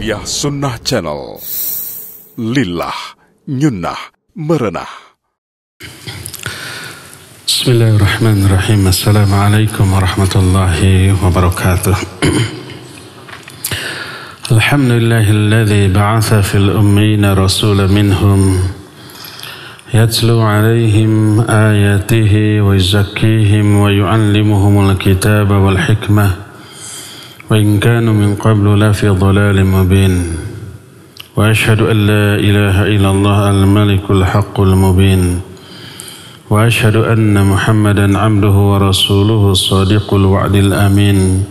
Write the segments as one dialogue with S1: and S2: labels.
S1: Tarbiyah Sunnah Channel. Lillah Nyunnah Merenah.
S2: Bismillahirrahmanirrahim. Assalamualaikum warahmatullahi wabarakatuh. Alhamdulillahilladzi ba'atha fil ummiyina rasulan minhum yatlu alaihim ayatihi wa yuzakkihim wa yu'allimuhumul kitaba wal hikmah wa in kanu min qablu la fi dhalalin mubin. Wa ashhadu an la ilaha illallah al-malikul haqqul mubin. Wa ashhadu anna Muhammadan abduhu wa rasuluhu as-sadiqul wa'dil amin.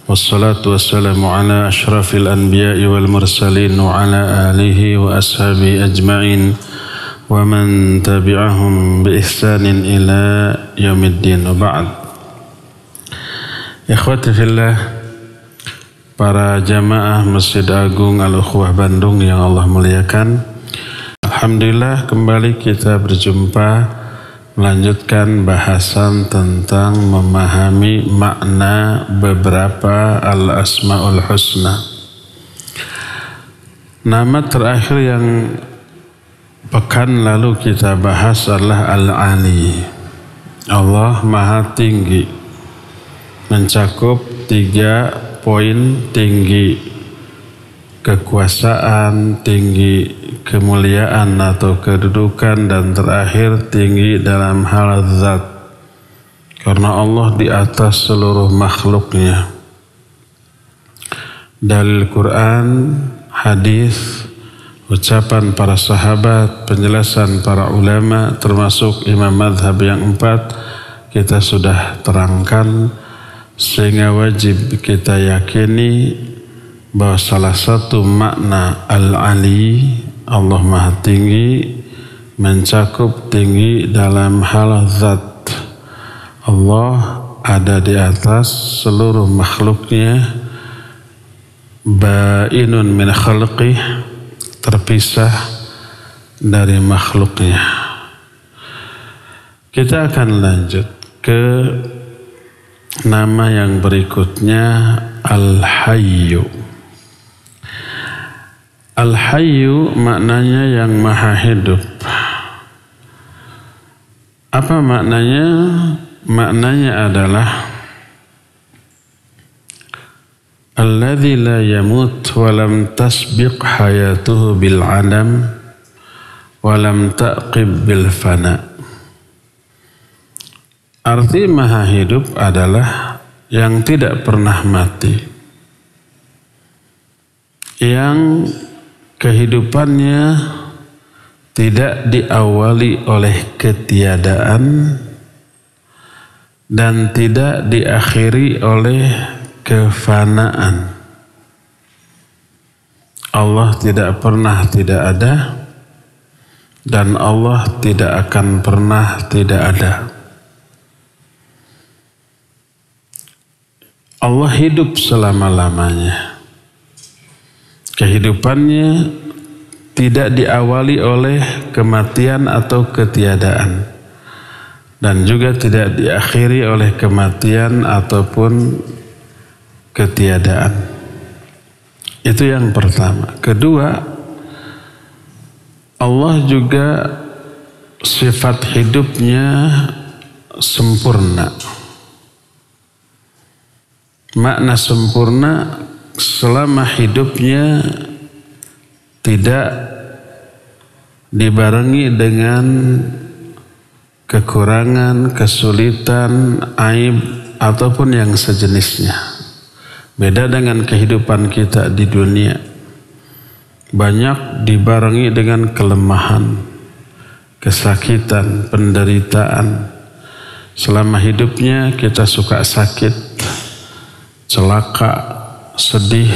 S2: Wassalatu wassalamu ala asyrafil anbiya'i wal mursalin wa ala alihi wa ashabihi ajma'in wa man tabi'ahum bi ihsanin ila yaumiddin. Wa ba'd. Ikhwati fillah, para jamaah Masjid Agung Al-Ukhuwah Bandung yang Allah muliakan, alhamdulillah kembali kita berjumpa melanjutkan bahasan tentang memahami makna beberapa Al-Asma'ul Husna. Nama terakhir yang pekan lalu kita bahas adalah Al-Ali. Allah Maha Tinggi, mencakup 3 poin: tinggi kekuasaan, tinggi kemuliaan atau kedudukan, dan terakhir tinggi dalam hal zat, karena Allah di atas seluruh makhluknya. Dalil Quran, hadis, ucapan para sahabat, penjelasan para ulama, termasuk imam madhab yang 4 kita sudah terangkan, sehingga wajib kita yakini bahwa salah satu makna Al-Ali, Allah Maha Tinggi, mencakup tinggi dalam hal zat. Allah ada di atas seluruh makhluknya, ba'inun min khalqih, terpisah dari makhluknya. Kita akan lanjut ke nama yang berikutnya, Al-Hayyu. Al-Hayyu maknanya yang maha hidup. Apa maknanya? Maknanya adalah alladzi la yamut wa lam tasbiq hayatuhu bil adam wa lam taqib bil fana. Arti maha hidup adalah yang tidak pernah mati, yang kehidupannya tidak diawali oleh ketiadaan dan tidak diakhiri oleh kefanaan. Allah tidak pernah tidak ada, dan Allah tidak akan pernah tidak ada. Allah hidup selama-lamanya. Kehidupannya tidak diawali oleh kematian atau ketiadaan, dan juga tidak diakhiri oleh kematian ataupun ketiadaan. Itu yang pertama. Kedua, Allah juga sifat hidupnya sempurna. Makna sempurna, selama hidupnya tidak dibarengi dengan kekurangan, kesulitan, aib, ataupun yang sejenisnya. Beda dengan kehidupan kita di dunia, banyak dibarengi dengan kelemahan, kesakitan, penderitaan. Selama hidupnya kita suka sakit, celaka, sedih,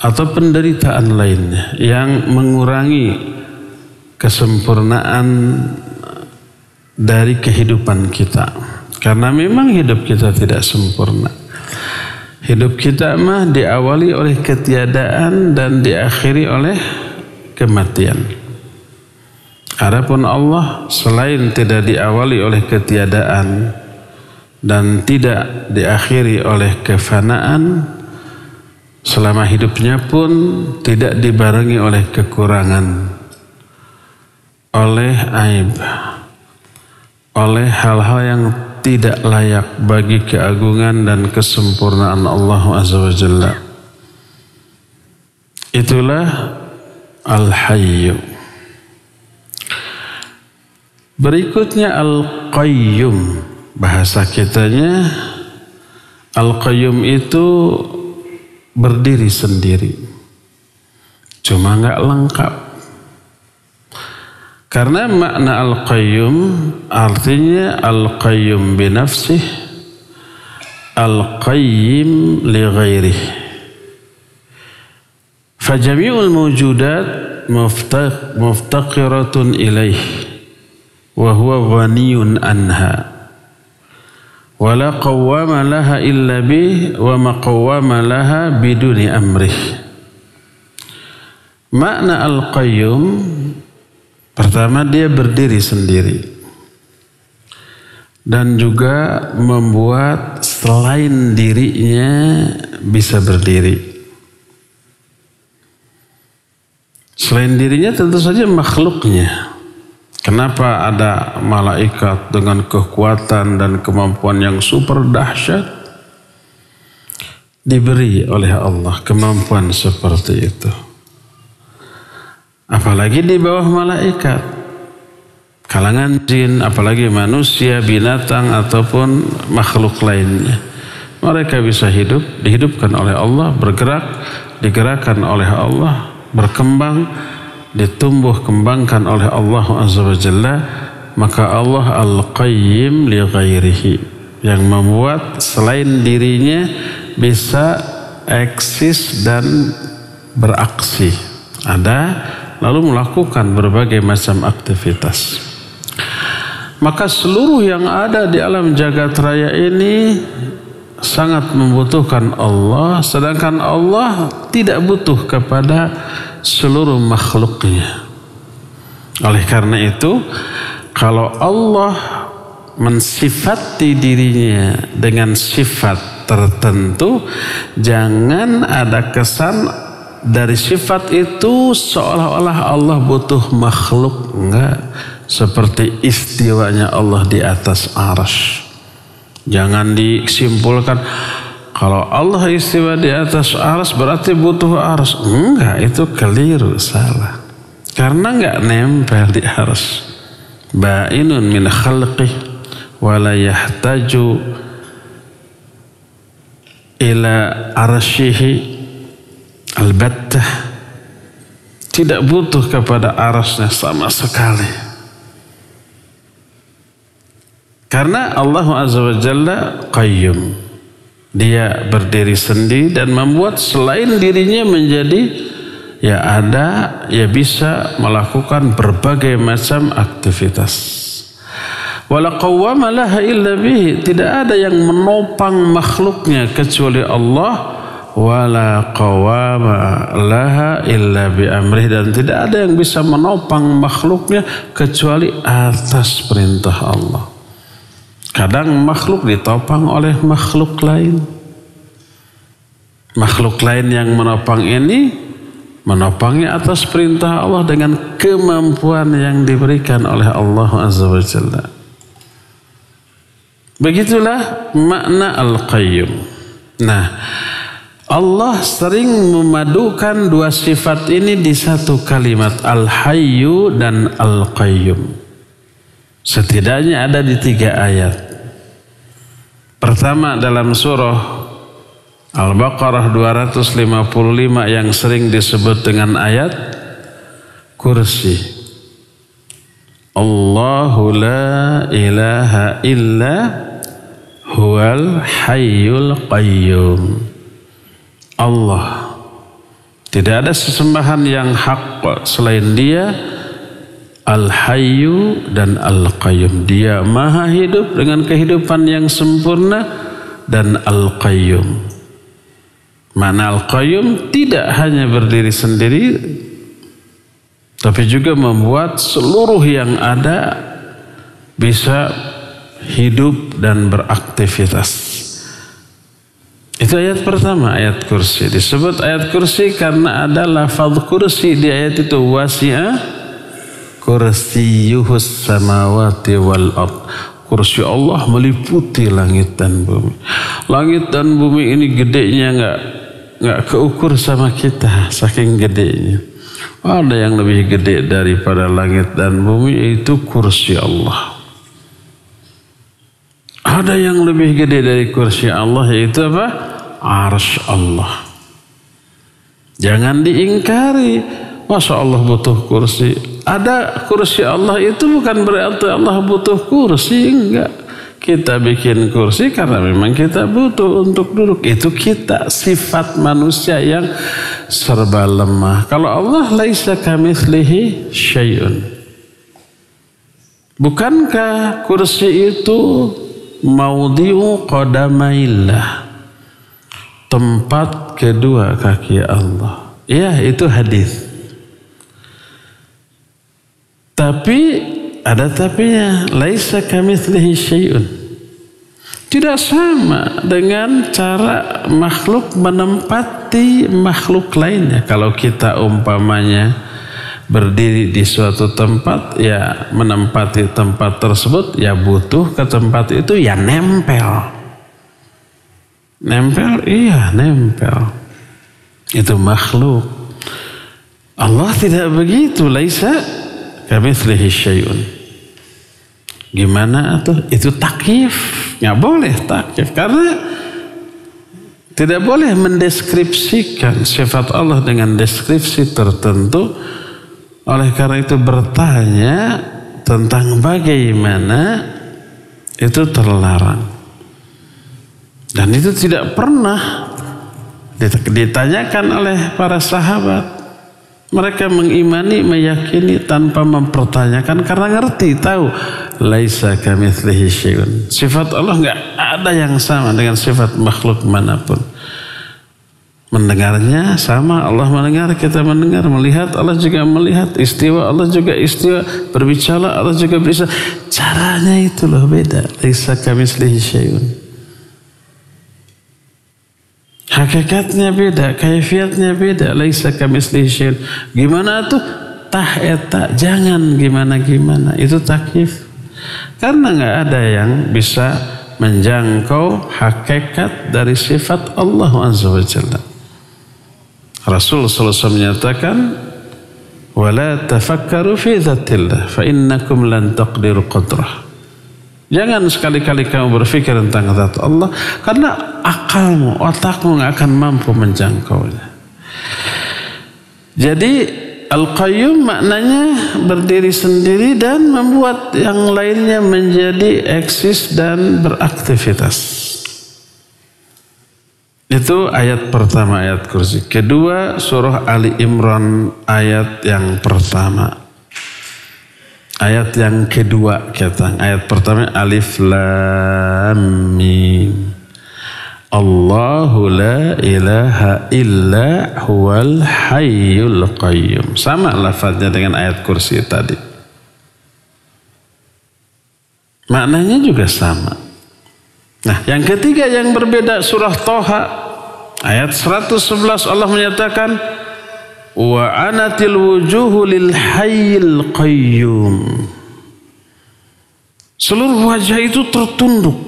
S2: atau penderitaan lainnya yang mengurangi kesempurnaan dari kehidupan kita. Karena memang hidup kita tidak sempurna. Hidup kita mah diawali oleh ketiadaan dan diakhiri oleh kematian. Adapun Allah selain tidak diawali oleh ketiadaan dan tidak diakhiri oleh kefanaan, selama hidupnya pun tidak dibarengi oleh kekurangan, oleh aib, oleh hal-hal yang tidak layak bagi keagungan dan kesempurnaan Allah Azza wa Jalla. Itulah Al-Hayyu. Berikutnya Al-Qayyum. Bahasa kitanya Al-Qayyum itu berdiri sendiri, cuma nggak lengkap. Karena makna Al-Qayyum artinya Al-Qayyum binafsih, Al-Qayyim li ghairih. Fajami'ul mawjudat muftaqiratun ilaih wa huwa ghaniyun anha. Wala qawwama laha illa bih wa ma qawwama laha biduni amrih. Makna Al-Qayyum, pertama dia berdiri sendiri dan juga membuat selain dirinya bisa berdiri. Selain dirinya tentu saja makhluknya. Kenapa ada malaikat dengan kekuatan dan kemampuan yang super dahsyat? Diberi oleh Allah kemampuan seperti itu. Apalagi di bawah malaikat, kalangan jin, apalagi manusia, binatang ataupun makhluk lainnya. Mereka bisa hidup, dihidupkan oleh Allah, bergerak, digerakkan oleh Allah, berkembang, ditumbuh kembangkan oleh Allah Azza wa Jalla. Maka Allah Al-Qayyim li ghairihi, yang membuat selain dirinya bisa eksis dan beraksi, ada, lalu melakukan berbagai macam aktivitas. Maka seluruh yang ada di alam jagat raya ini sangat membutuhkan Allah, sedangkan Allah tidak butuh kepada seluruh makhluknya. Oleh karena itu, kalau Allah mensifati dirinya dengan sifat tertentu, jangan ada kesan dari sifat itu seolah-olah Allah butuh makhluk. Enggak. Seperti istiwanya Allah di atas arsy. Jangan disimpulkan kalau Allah istiwa di atas arsy berarti butuh arsy. Enggak, itu keliru, salah. Karena enggak nempel di arsy. Ba'inun min khalqih wa la yahtaju ila arsyihi albattah. Tidak butuh kepada arsy-Nya sama sekali. Karena Allah Azza wa Jalla Qayyum. Dia berdiri sendiri dan membuat selain dirinya menjadi ya ada, ya bisa melakukan berbagai macam aktivitas. Wala qawwama laha illa bihi, tidak ada yang menopang makhluknya kecuali Allah. Wala qawwama laha illa bi amrih, dan tidak ada yang bisa menopang makhluknya kecuali atas perintah Allah. Kadang makhluk ditopang oleh makhluk lain. Makhluk lain yang menopang ini, menopangnya atas perintah Allah dengan kemampuan yang diberikan oleh Allah Azza wa Jalla. Begitulah makna Al-Qayyum. Nah, Allah sering memadukan dua sifat ini di satu kalimat, Al-Hayyu dan Al-Qayyum. Setidaknya ada di 3 ayat. Pertama dalam surah Al-Baqarah 255 yang sering disebut dengan ayat kursi. Allahu la ilaha illa huwal hayyul qayyum. Allah, tidak ada sesembahan yang hak selain Dia, Al-Hayyu dan Al-Qayyum. Dia maha hidup dengan kehidupan yang sempurna, dan Al-Qayyum. Mana Al-Qayyum tidak hanya berdiri sendiri, tapi juga membuat seluruh yang ada bisa hidup dan beraktivitas. Itu ayat pertama, ayat kursi. Disebut ayat kursi karena ada lafaz kursi di ayat itu. Wasi'a kursiyuhus samawati wal ard. Kursi Allah meliputi langit dan bumi. Langit dan bumi ini gedenya nggak keukur sama kita, saking gedenya. Ada yang lebih gede daripada langit dan bumi, yaitu kursi Allah. Ada yang lebih gede dari kursi Allah, yaitu apa? Arsy Allah. Jangan diingkari. Masa Allah butuh kursi? Ada kursi Allah itu bukan berarti Allah butuh kursi, enggak. Kita bikin kursi karena memang kita butuh untuk duduk. Itu kita, sifat manusia yang serba lemah. Kalau Allah laisa kamitslihi syai'un. Bukankah kursi itu maudhi'u qadamaillah, tempat kedua kaki Allah? Ya, itu hadis. Tapi ada tapinya, laisa kamitslihi syai'un. Tidak sama dengan cara makhluk menempati makhluk lainnya. Kalau kita umpamanya berdiri di suatu tempat, ya menempati tempat tersebut, ya butuh ke tempat itu, ya nempel. Nempel, iya nempel. Itu makhluk. Allah tidak begitu, laisa kamitslihi syai'un. Gimana tuh? Itu takyif. Nggak boleh takyif karena tidak boleh mendeskripsikan sifat Allah dengan deskripsi tertentu. Oleh karena itu bertanya tentang bagaimana itu terlarang. Dan itu tidak pernah ditanyakan oleh para sahabat. Mereka mengimani, meyakini tanpa mempertanyakan karena ngerti, tahu laisa kamitslihi syai'un. Sifat Allah enggak ada yang sama dengan sifat makhluk manapun. Mendengarnya sama, Allah mendengar, kita mendengar, melihat Allah juga melihat, istiwa Allah juga istiwa, berbicara Allah juga berbicara. Caranya itu loh beda. Laisa kamitslihi syai'un. Hakikatnya beda, kaifiatnya beda. Laisa kamitslihi syai'un. Gimana tuh? Tah eta, jangan gimana-gimana. Itu takyif. Karena nggak ada yang bisa menjangkau hakikat dari sifat Allah Azza wa Jalla. Rasul sallallahu alaihi wasallam menyatakan, "Wala tafakkaru fi dzatillah, fa innakum lan taqdiru qadrah." Jangan sekali-kali kamu berpikir tentang zat Allah karena akalmu, otakmu nggak akan mampu menjangkaunya. Jadi Al-Qayyum maknanya berdiri sendiri dan membuat yang lainnya menjadi eksis dan beraktivitas. Itu ayat pertama, ayat kursi. Kedua, surah Ali Imran ayat yang pertama. Ayat yang kedua kata, ayat pertama Alif Lam Mim. Allahu la ilaha illa huwal hayyul qayyum. Sama lafadznya dengan ayat kursi tadi. Maknanya juga sama. Nah, yang ketiga yang berbeda surah Thaha ayat 111 Allah menyatakan wa anatil wujuhu lil hayyil qayyum. Seluruh wajah itu tertunduk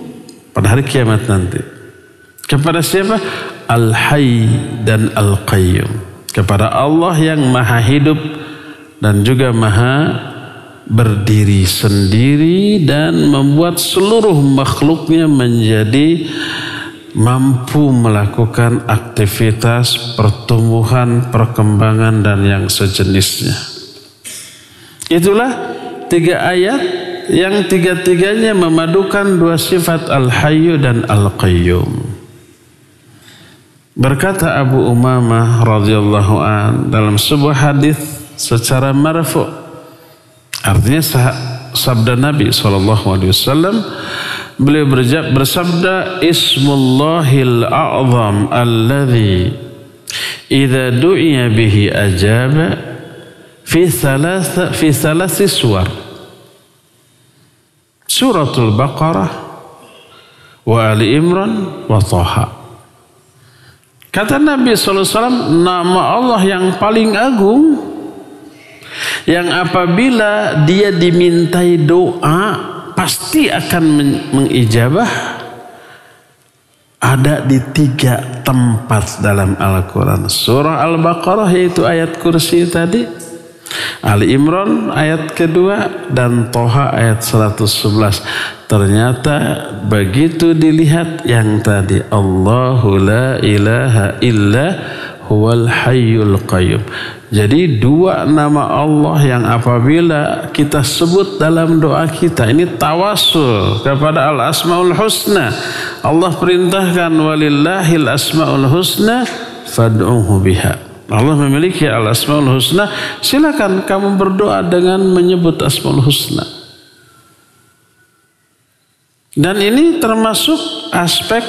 S2: pada hari kiamat nanti. Kepada siapa? Al-Hayy dan Al-Qayyum. Kepada Allah yang maha hidup dan juga maha berdiri sendiri dan membuat seluruh makhluknya menjadi mampu melakukan aktivitas pertumbuhan, perkembangan dan yang sejenisnya. Itulah tiga ayat yang tiga-tiganya memadukan dua sifat Al-Hayyu dan Al-Qayyum. Berkata Abu Umamah radhiyallahu an dalam sebuah hadis secara marfu', artinya sabda Nabi SAW, beliau bersabda, Ismullahil a'zam alladhi idza du'iya bihi ajaba fi thalasi suwar. Suratul Baqarah wa Ali Imran wa Thaha. Kata Nabi SAW, nama Allah yang paling agung, yang apabila dia dimintai doa pasti akan mengijabah, ada di 3 tempat dalam Al-Quran. Surah Al-Baqarah yaitu ayat kursi tadi, Ali Imran ayat kedua, dan Toha ayat 111. Ternyata begitu dilihat yang tadi, Allahu la ilaha illa huwal hayyul qayyum. Jadi 2 nama Allah yang apabila kita sebut dalam doa kita, ini tawassul kepada al-asmaul husna. Allah perintahkan walillahil asmaul husna fad'uhu biha. Allah memiliki al-asmaul husna, silakan kamu berdoa dengan menyebut asmaul husna. Dan ini termasuk aspek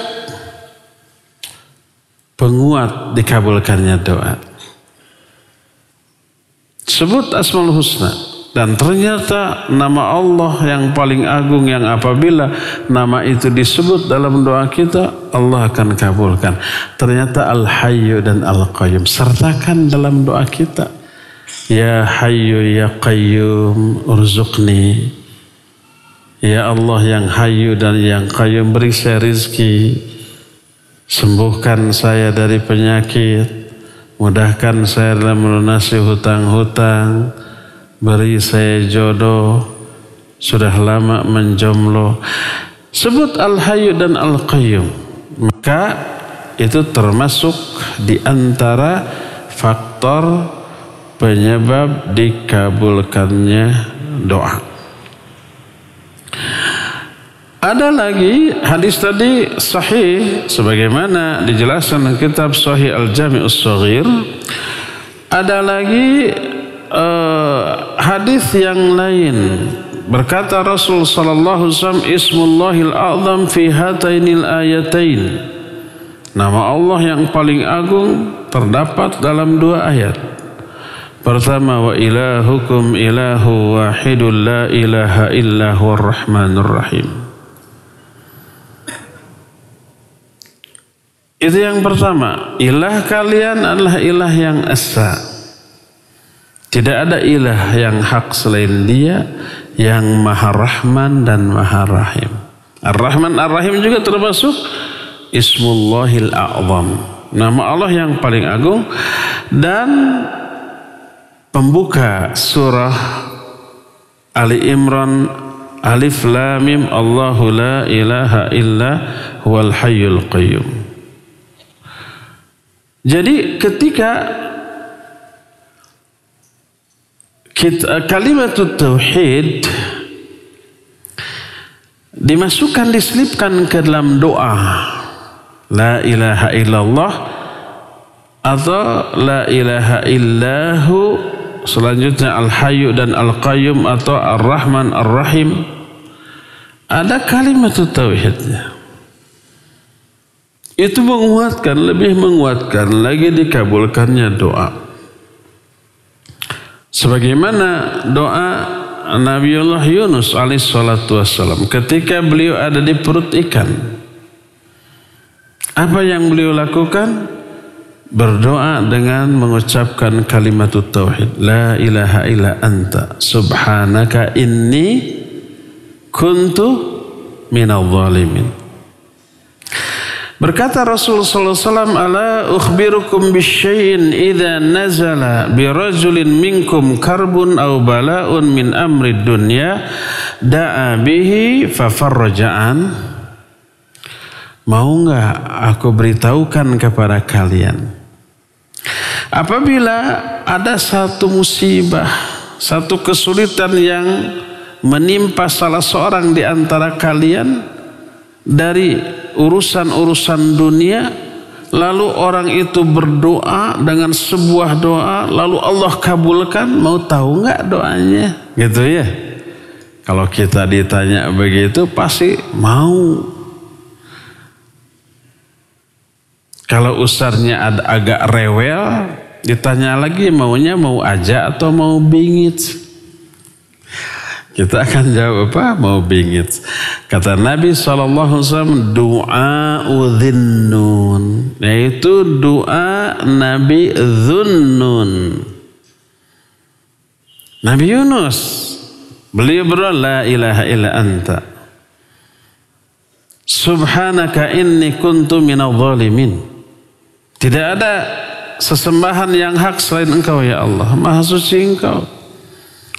S2: penguat dikabulkannya doa. Sebut asmaul husna, dan ternyata nama Allah yang paling agung yang apabila nama itu disebut dalam doa kita, Allah akan kabulkan. Ternyata Al-Hayyu dan Al-Qayyum, sertakan dalam doa kita. Ya Hayyu ya Qayyum urzuqni. Ya Allah yang Hayyu dan yang Qayyum, beri saya rizki, sembuhkan saya dari penyakit, mudahkan saya dalam melunasi hutang-hutang, beri saya jodoh, sudah lama menjomblo. Sebut Al-Hayyu dan Al-Qayyum, maka itu termasuk di antara faktor penyebab dikabulkannya doa. Ada lagi hadis tadi sahih sebagaimana dijelaskan dalam kitab Sahih Al-Jami'us Shaghir. Ada lagi hadis yang lain, berkata Rasul sallallahu alaihi wasallam, Ismullahil a'zam fi hatainil ayatain. Nama Allah yang paling agung terdapat dalam 2 ayat. Pertama, wa ilahukum ilahu wahidul la ilaha illa huwar rahmanur rahim. Itu yang pertama, ilah kalian adalah ilah yang esa. Tidak ada ilah yang hak selain dia, yang maha rahman dan maha rahim. Ar-Rahman Ar-Rahim juga termasuk Ismullahil A'zam, nama Allah yang paling agung. Dan pembuka surah Ali Imran, Alif Lam Mim, Allahu la ilaha illa huwal hayyul qayyum. Jadi ketika kalimat tauhid dimasukkan, diselipkan ke dalam doa, la ilaha illallah atau la ilaha illahu, selanjutnya Al-Hayyu dan Al-Qayyum atau Ar-Rahman Ar-Rahim, ada kalimat tauhidnya. Itu menguatkan, lebih menguatkan lagi dikabulkannya doa. Sebagaimana doa Nabiullah Yunus alaihissalatu wassalam ketika beliau ada di perut ikan. Apa yang beliau lakukan? Berdoa dengan mengucapkan kalimat tauhid. La ilaha illa anta subhanaka inni kuntu minadh dhalimin. Berkata Rasulullah SAW, ala ukhbirukum bisyai'in idza nazala birajulin minkum karbun aw bala'un min amri dunya da'a bihi fafarraja'an. Mau enggak aku beritahukan kepada kalian, apabila ada satu musibah, satu kesulitan yang menimpa salah seorang di antara kalian dari urusan-urusan dunia, lalu orang itu berdoa dengan sebuah doa, lalu Allah kabulkan, mau tahu nggak doanya? Gitu ya. Kalau kita ditanya begitu pasti mau. Kalau ustaznya agak rewel, ditanya lagi maunya mau aja atau mau bingit. Kita akan jawab apa? Mau bingit. Kata Nabi SAW, doa udhinnun. Yaitu doa Nabi Dhunnun. Nabi Yunus. Beliau berdoa, la ilaha illa anta. Subhanaka inni kuntu minadh dhalimin. Tidak ada sesembahan yang hak selain Engkau ya Allah. Maha suci Engkau.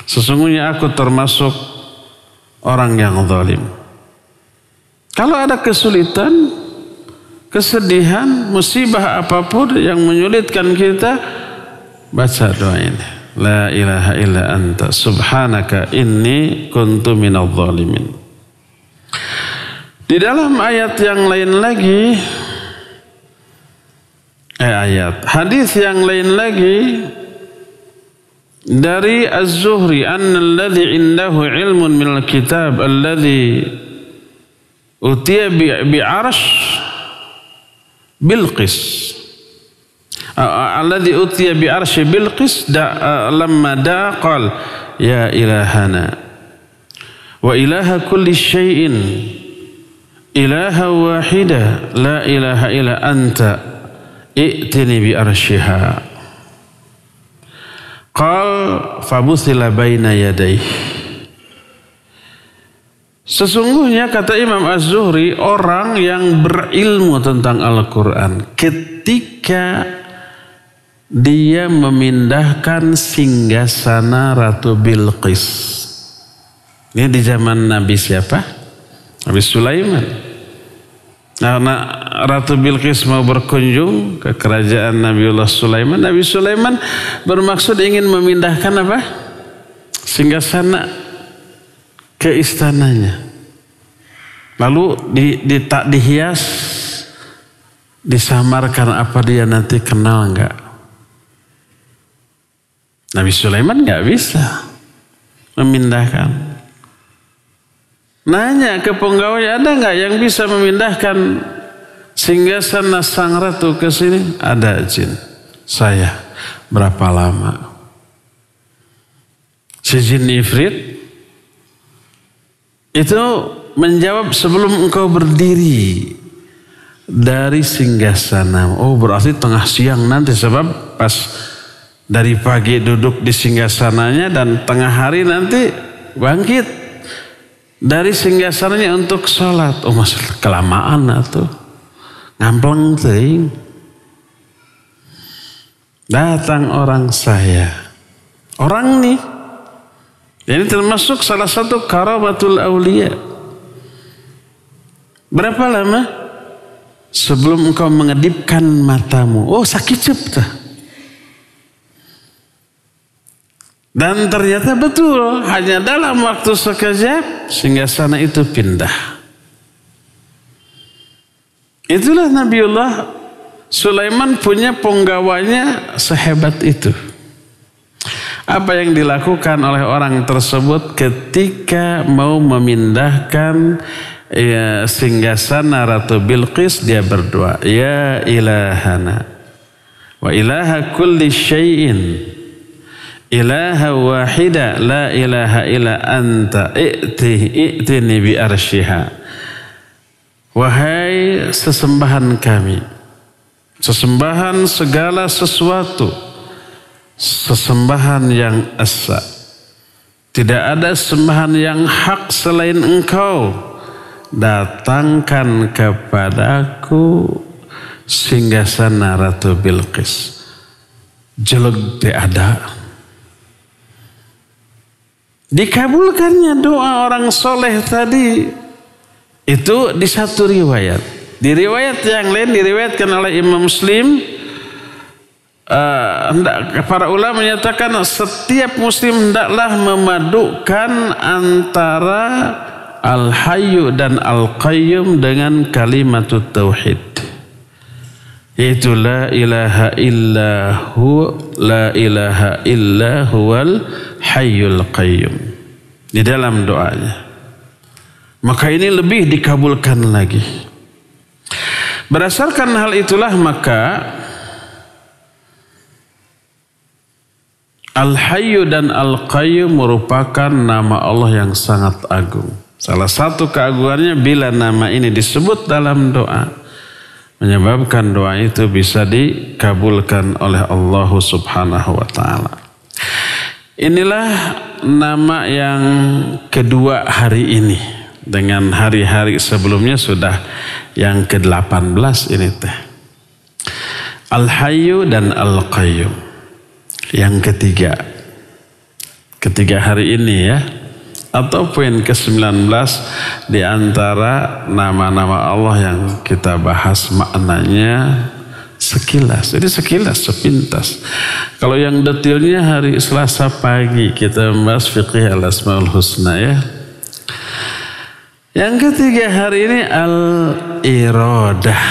S2: Sesungguhnya aku termasuk orang yang zalim. Kalau ada kesulitan, kesedihan, musibah apapun yang menyulitkan kita, baca doa ini. La ilaha illa anta subhanaka inni kuntu minadh dhalimin. Di dalam ayat yang lain lagi, hadis yang lain lagi dari Az-Zuhri, annalladzi indahu ilmun minal kitab alladzi utiya bi'arsh Bilqis. Alladzi utiya bi'arsh Bilqis lamma da'a qala ya ilahana wa ilaha kulli syai'in ilaha wahida la ilaha illa anta i'tini bi arsyiha. Qal fabuthila baina yadayhi. Sesungguhnya kata Imam Az-Zuhri, orang yang berilmu tentang Al-Quran ketika dia memindahkan singgasana Ratu Bilqis. Ini di zaman Nabi siapa? Nabi Sulaiman. Karena Ratu Bilqis mau berkunjung ke kerajaan Nabiullah Sulaiman. Nabi Sulaiman bermaksud ingin memindahkan apa? Singgasana ke istananya. Lalu dihias, disamarkan apa dia nanti kenal enggak? Nabi Sulaiman enggak bisa memindahkan. Nanya ke penggawa, ada nggak yang bisa memindahkan singgasana sang ratu ke sini? Ada jin. Saya. Berapa lama? Si jin ifrit itu menjawab, sebelum engkau berdiri dari singgasana. Oh, berarti tengah siang nanti, sebab pas dari pagi duduk di singgasananya dan tengah hari nanti bangkit dari singgasananya untuk sholat. Oh, masalah kelamaan atau ngampleng ting. Datang orang saya. Orang nih, ini termasuk salah satu karamatul aulia. Berapa lama sebelum engkau mengedipkan matamu? Oh, sakit cepta. Dan ternyata betul, hanya dalam waktu sekejap singgasana itu pindah. Itulah Nabiullah Sulaiman punya penggawanya sehebat itu. Apa yang dilakukan oleh orang tersebut ketika mau memindahkan singgasana Ratu Bilqis, dia berdoa, ya ilahana wa ilaha kulli syai'in ilaha wahida la ilaha illa anta i'tini bi arsyiha. Wahai sesembahan kami, sesembahan segala sesuatu, sesembahan yang esa, tidak ada sembahan yang hak selain engkau. Datangkan kepadaku singgasana Ratu Bilqis. Jelek te ada. Dikabulkannya doa orang soleh tadi itu di satu riwayat. Di riwayat yang lain diriwayatkan oleh Imam Muslim, para ulama menyatakan setiap muslim hendaklah memadukan antara al-hayyu dan al-qayyum dengan kalimat tauhid, yaitu la ilaha illahu la ilaha illa huwal hayyul qayyum di dalam doanya. Maka ini lebih dikabulkan lagi. Berdasarkan hal itulah maka Al-Hayyu dan Al-Qayyum merupakan nama Allah yang sangat agung. Salah satu keagungannya bila nama ini disebut dalam doa, menyebabkan doa itu bisa dikabulkan oleh Allah Subhanahu wa ta'ala. Inilah nama yang kedua hari ini. Dengan hari-hari sebelumnya sudah yang ke-18 ini teh. Al-Hayyu dan Al-Qayyum. Yang ketiga. Ketiga hari ini ya. Atau poin ke-19 di antara nama-nama Allah yang kita bahas maknanya sekilas. Jadi sekilas, sepintas. Kalau yang detailnya hari Selasa pagi kita membahas fiqih al-asmaul husna ya. Yang ketiga hari ini al-iradah.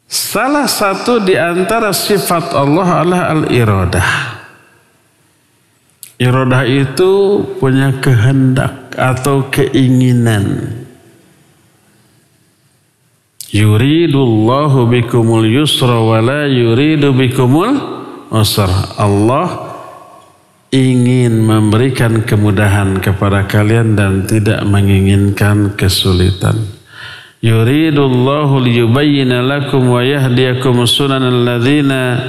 S2: Salah satu di antara sifat Allah adalah al-iradah. Iradah itu punya kehendak atau keinginan. Yuridullahu bikumul yusra wa la yuridu bikumul usra. Allah ingin memberikan kemudahan kepada kalian dan tidak menginginkan kesulitan. Yuridullahu liyubayyina lakum wa yahdiyakum sunanal ladzina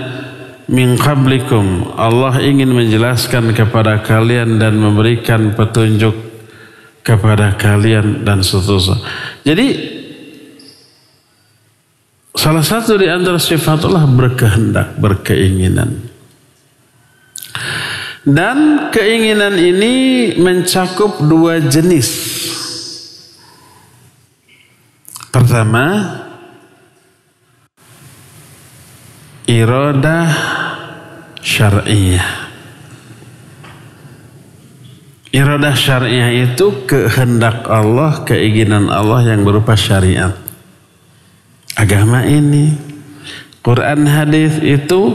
S2: min qablikum. Allah ingin menjelaskan kepada kalian dan memberikan petunjuk kepada kalian dan seterusnya. Jadi salah satu di antara sifat Allah berkehendak, berkeinginan. Dan keinginan ini mencakup dua jenis. Pertama, iradah syar'iyah. Iradah syar'iyah itu kehendak Allah, keinginan Allah yang berupa syariat. Agama ini, Quran hadis itu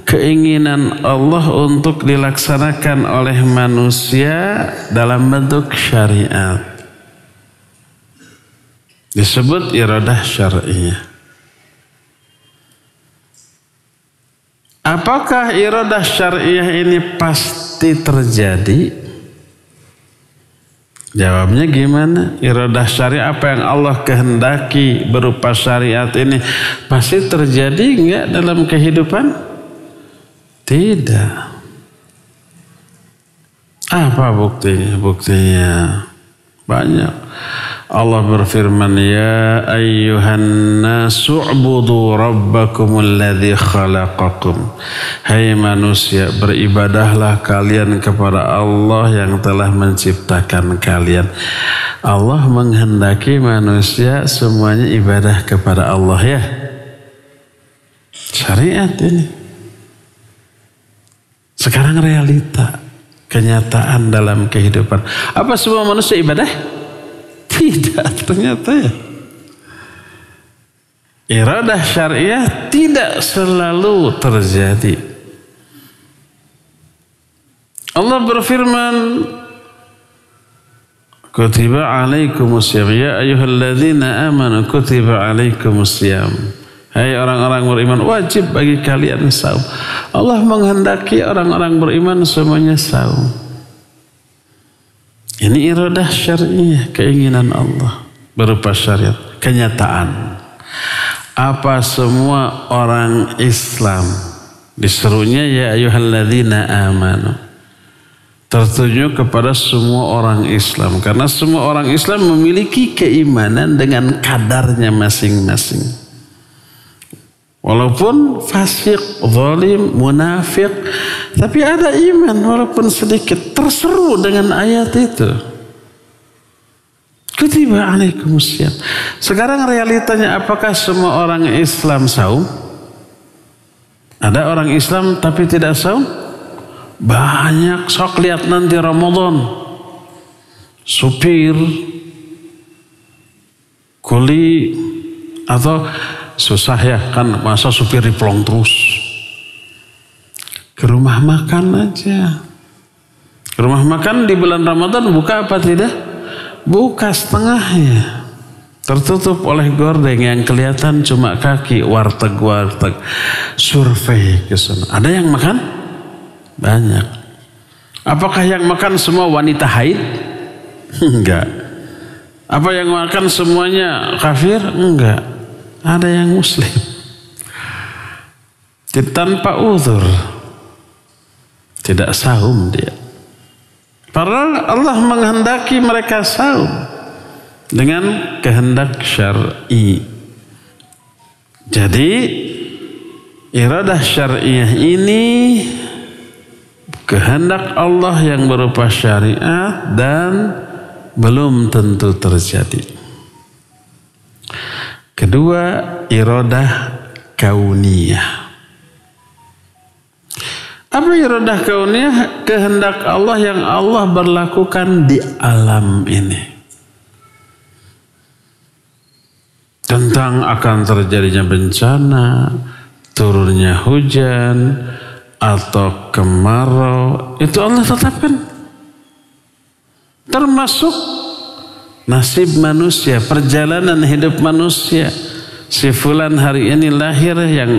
S2: keinginan Allah untuk dilaksanakan oleh manusia dalam bentuk syariat. Disebut iradah syar'iyah. Apakah iradah syar'iyah ini pasti terjadi? Jawabnya gimana? Iradah syariah apa yang Allah kehendaki berupa syariat ini pasti terjadi enggak dalam kehidupan? Tidak. Apa buktinya? Buktinya banyak. Allah berfirman, ya ayyuhan nasu ubudu rabbakumul ladzi khalaqakum. Hai manusia, beribadahlah kalian kepada Allah yang telah menciptakan kalian. Allah menghendaki manusia semuanya ibadah kepada Allah ya. Syariat ini. Sekarang realita, kenyataan dalam kehidupan. Apa semua manusia ibadah? Tidak, ternyata ya. Iradah syariah tidak selalu terjadi. Allah berfirman, kutiba alaikumusiyam ya ayyuhalladzina amanu kutiba alaikumusiyam. Hai orang-orang beriman, wajib bagi kalian saum. Allah menghendaki orang-orang beriman semuanya saum. Ini iradah syariah, keinginan Allah berupa syariat, kenyataan. Apa semua orang Islam diserunya ya ayyuhalladzina amanu. Tertuju kepada semua orang Islam karena semua orang Islam memiliki keimanan dengan kadarnya masing-masing. Walaupun fasik, zalim, munafik, tapi ada iman walaupun sedikit, terseru dengan ayat itu. Kutiba alaikumusiyam. Sekarang realitanya apakah semua orang Islam saum? Ada orang Islam tapi tidak saum? Banyak. Sok lihat nanti Ramadan. Supir, kuli, atau susah ya kan, masa supir diplong terus. Ke rumah makan aja. Ke rumah makan di bulan Ramadan buka apa tidak? Buka setengahnya. tertutup oleh gorden yang kelihatan cuma kaki, warteg, survei ke sana. Ada yang makan? Banyak. Apakah yang makan semua wanita haid? Enggak. Apa yang makan semuanya kafir? Enggak. Ada yang muslim. Tanpa uzur. Tidak saum dia. Padahal Allah menghendaki mereka saum dengan kehendak syar'i. Jadi iradah syar'iyah ini kehendak Allah yang berupa syariat dan belum tentu terjadi. Kedua, iradah kauniyah. Apa iradah kauniyah? Kehendak Allah yang Allah berlakukan di alam ini. Tentang akan terjadinya bencana, turunnya hujan, atau kemarau, itu Allah tetapkan. Termasuk nasib manusia, perjalanan hidup manusia. Si fulan hari ini lahir,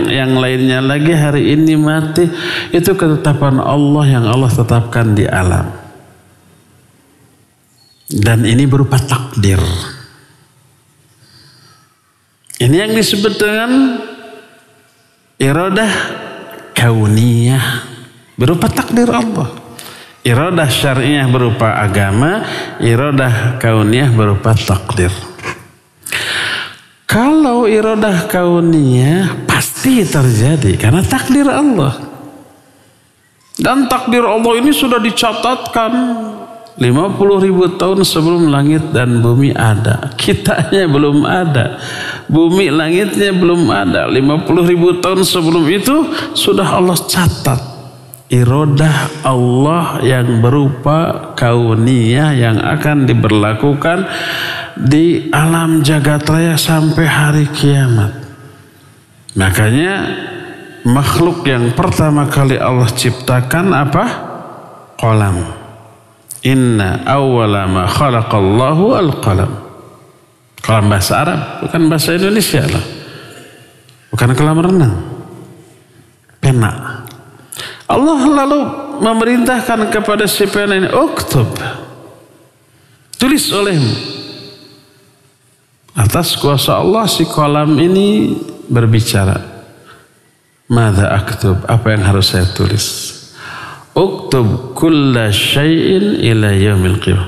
S2: yang lainnya lagi hari ini mati. Itu ketetapan Allah yang Allah tetapkan di alam. Dan ini berupa takdir. Ini yang disebut dengan iradah kauniyah, berupa takdir Allah. Iradah syariah berupa agama, iradah kauniyah berupa takdir. Kalau iradah kauniyah pasti terjadi karena takdir Allah. Dan takdir Allah ini sudah dicatatkan 50.000 tahun sebelum langit dan bumi ada. Kitanya belum ada. Bumi langitnya belum ada. 50.000 tahun sebelum itu sudah Allah catat. Iradah Allah yang berupa kauniyah yang akan diberlakukan di alam jagat raya sampai hari kiamat. Makanya makhluk yang pertama kali Allah ciptakan apa? Qalam. Inna awwala ma khalaqallahu al-qalam. Qalam bahasa Arab, bukan bahasa Indonesia lah. Bukan kolam renang. Pena. Allah lalu memerintahkan kepada si pena ini, uktub. Tulis olehmu. Atas kuasa Allah si kolam ini berbicara. Madza aktub? Apa yang harus saya tulis? Uktub kulla syai'in ila yaumil qiyamah.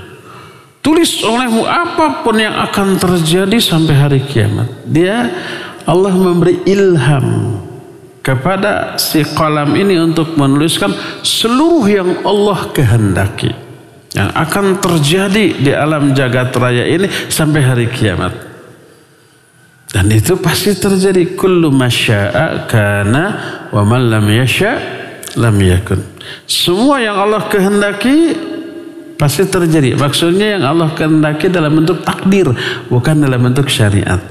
S2: Tulis olehmu apapun yang akan terjadi sampai hari kiamat. Allah memberi ilham kepada si qalam ini untuk menuliskan seluruh yang Allah kehendaki yang akan terjadi di alam jagat raya ini sampai hari kiamat. Dan itu pasti terjadi. Kullu masya'a kana wa man lam yasha' lam yakun. Semua yang Allah kehendaki pasti terjadi. Maksudnya yang Allah kehendaki dalam bentuk takdir, bukan dalam bentuk syariat.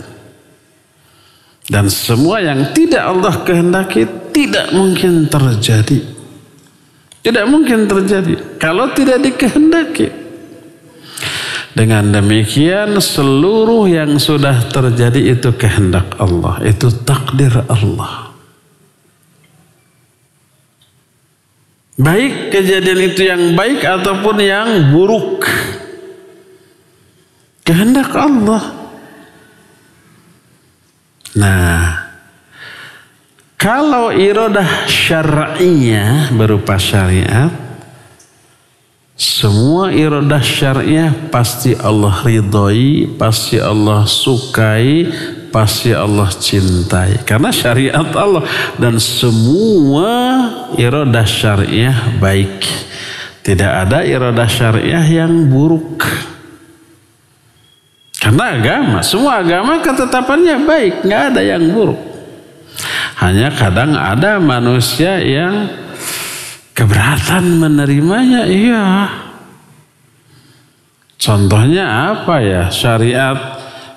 S2: Dan semua yang tidak Allah kehendaki tidak mungkin terjadi. Tidak mungkin terjadi kalau tidak dikehendaki. Dengan demikian seluruh yang sudah terjadi itu kehendak Allah, itu takdir Allah. Baik kejadian itu yang baik ataupun yang buruk, kehendak Allah. Nah, kalau iradah syar'iyah berupa syariat, semua iradah syariah pasti Allah ridhoi, pasti Allah sukai, pasti Allah cintai. Karena syariat Allah, dan semua iradah syariah baik. Tidak ada iradah syariah yang buruk. Karena agama, semua agama ketetapannya baik, nggak ada yang buruk. Hanya kadang ada manusia yang keberatan menerimanya, iya. Contohnya apa ya? Syariat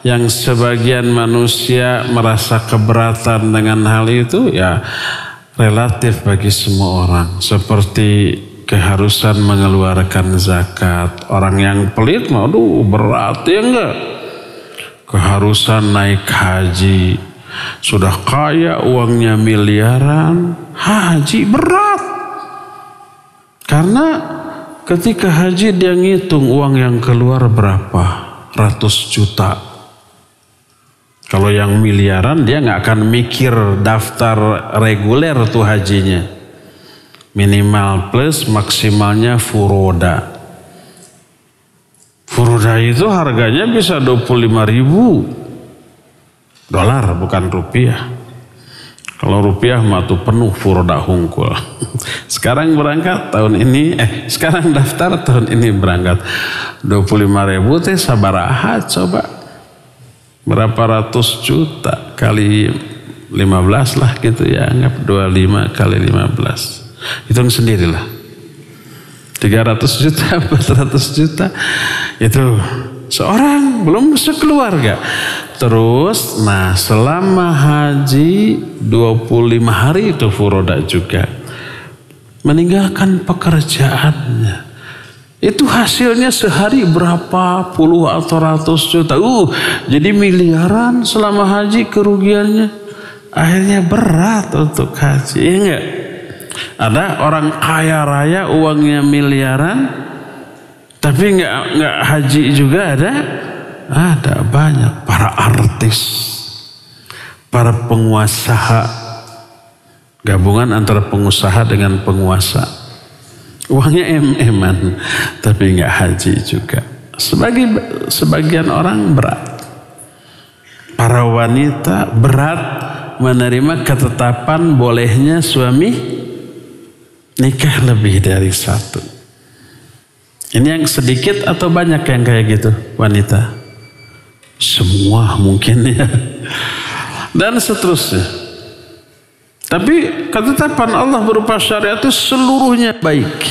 S2: yang sebagian manusia merasa keberatan dengan hal itu, ya relatif bagi semua orang. Seperti keharusan mengeluarkan zakat. Orang yang pelit, aduh berat ya enggak? keharusan naik haji. Sudah kaya, uangnya miliaran, haji berat. Karena ketika haji dia ngitung uang yang keluar berapa, ratus juta. Kalau yang miliaran dia nggak akan mikir daftar reguler tuh hajinya. Minimal plus, maksimalnya furoda. Furoda itu harganya bisa 25.000 dolar, bukan rupiah. Kalau rupiah mah tuh penuh furoda hungkul. Sekarang berangkat tahun ini, sekarang daftar tahun ini berangkat 25.000 teh sabaraha coba. Berapa ratus juta kali 15 lah gitu ya, anggap 25 kali 15. Hitung sendirilah. 300 juta, 400 juta itu seorang, belum sekeluarga. Terus, nah selama haji 25 hari itu furoda juga. Meninggalkan pekerjaannya. Itu hasilnya sehari berapa puluh atau ratus juta. Jadi miliaran selama haji kerugiannya. Akhirnya berat untuk haji. Iya enggak? Ada orang kaya raya uangnya miliaran. Tapi enggak haji juga ada. Ada banyak para artis, para penguasa, gabungan antara pengusaha dengan penguasa. Uangnya em-eman, tapi nggak haji juga. Sebagian orang berat. Para wanita berat menerima ketetapan bolehnya suami nikah lebih dari satu. Ini yang sedikit atau banyak yang kayak gitu wanita? Semua mungkin ya. Dan seterusnya. Tapi ketetapan Allah berupa syariat itu seluruhnya baik.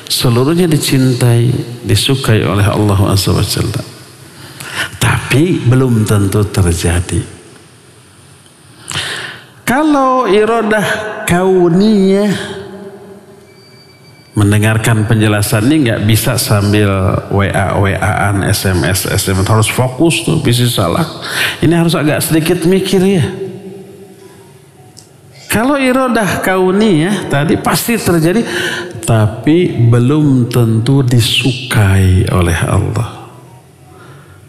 S2: Seluruhnya dicintai, disukai oleh Allah SWT. Tapi belum tentu terjadi. Kalau iradah kauniyah, mendengarkan penjelasan ini nggak bisa sambil WA-WA-an, SMS, harus fokus tuh, bisa salah. Ini harus agak sedikit mikir ya. Kalau iradah kauniyah tadi pasti terjadi, tapi belum tentu disukai oleh Allah.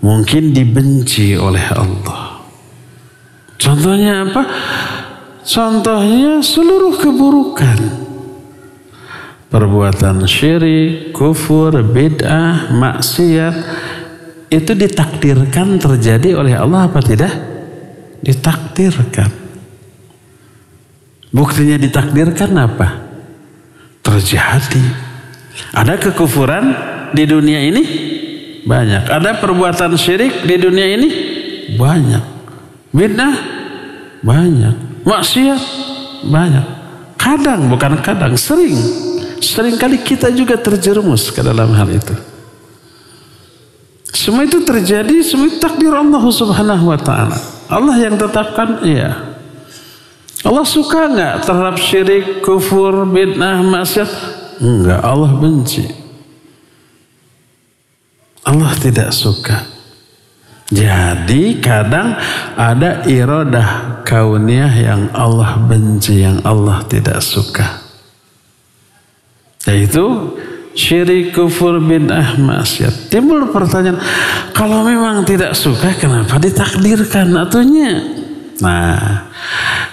S2: Mungkin dibenci oleh Allah. Contohnya apa? Contohnya seluruh keburukan. Perbuatan syirik, kufur, bid'ah, maksiat itu ditakdirkan terjadi oleh Allah apa tidak? Ditakdirkan. Buktinya ditakdirkan apa? Terjadi. Ada kekufuran di dunia ini? Banyak. Ada perbuatan syirik di dunia ini? Banyak. Bid'ah? Banyak. Maksiat? Banyak. Kadang, bukan kadang, sering. Seringkali kita juga terjerumus ke dalam hal itu. Semua itu terjadi, semua itu takdir Allah Subhanahu wa ta'ala. Allah yang tetapkan, iya. Allah suka enggak terhadap syirik, kufur, bid'ah, maksiat? Enggak, Allah benci. Allah tidak suka. Jadi kadang ada iradah kauniyah yang Allah benci, yang Allah tidak suka. Yaitu syirik, kufur, bid'ah, maksiat. Timbul pertanyaan, kalau memang tidak suka kenapa ditakdirkan atunya? Nah,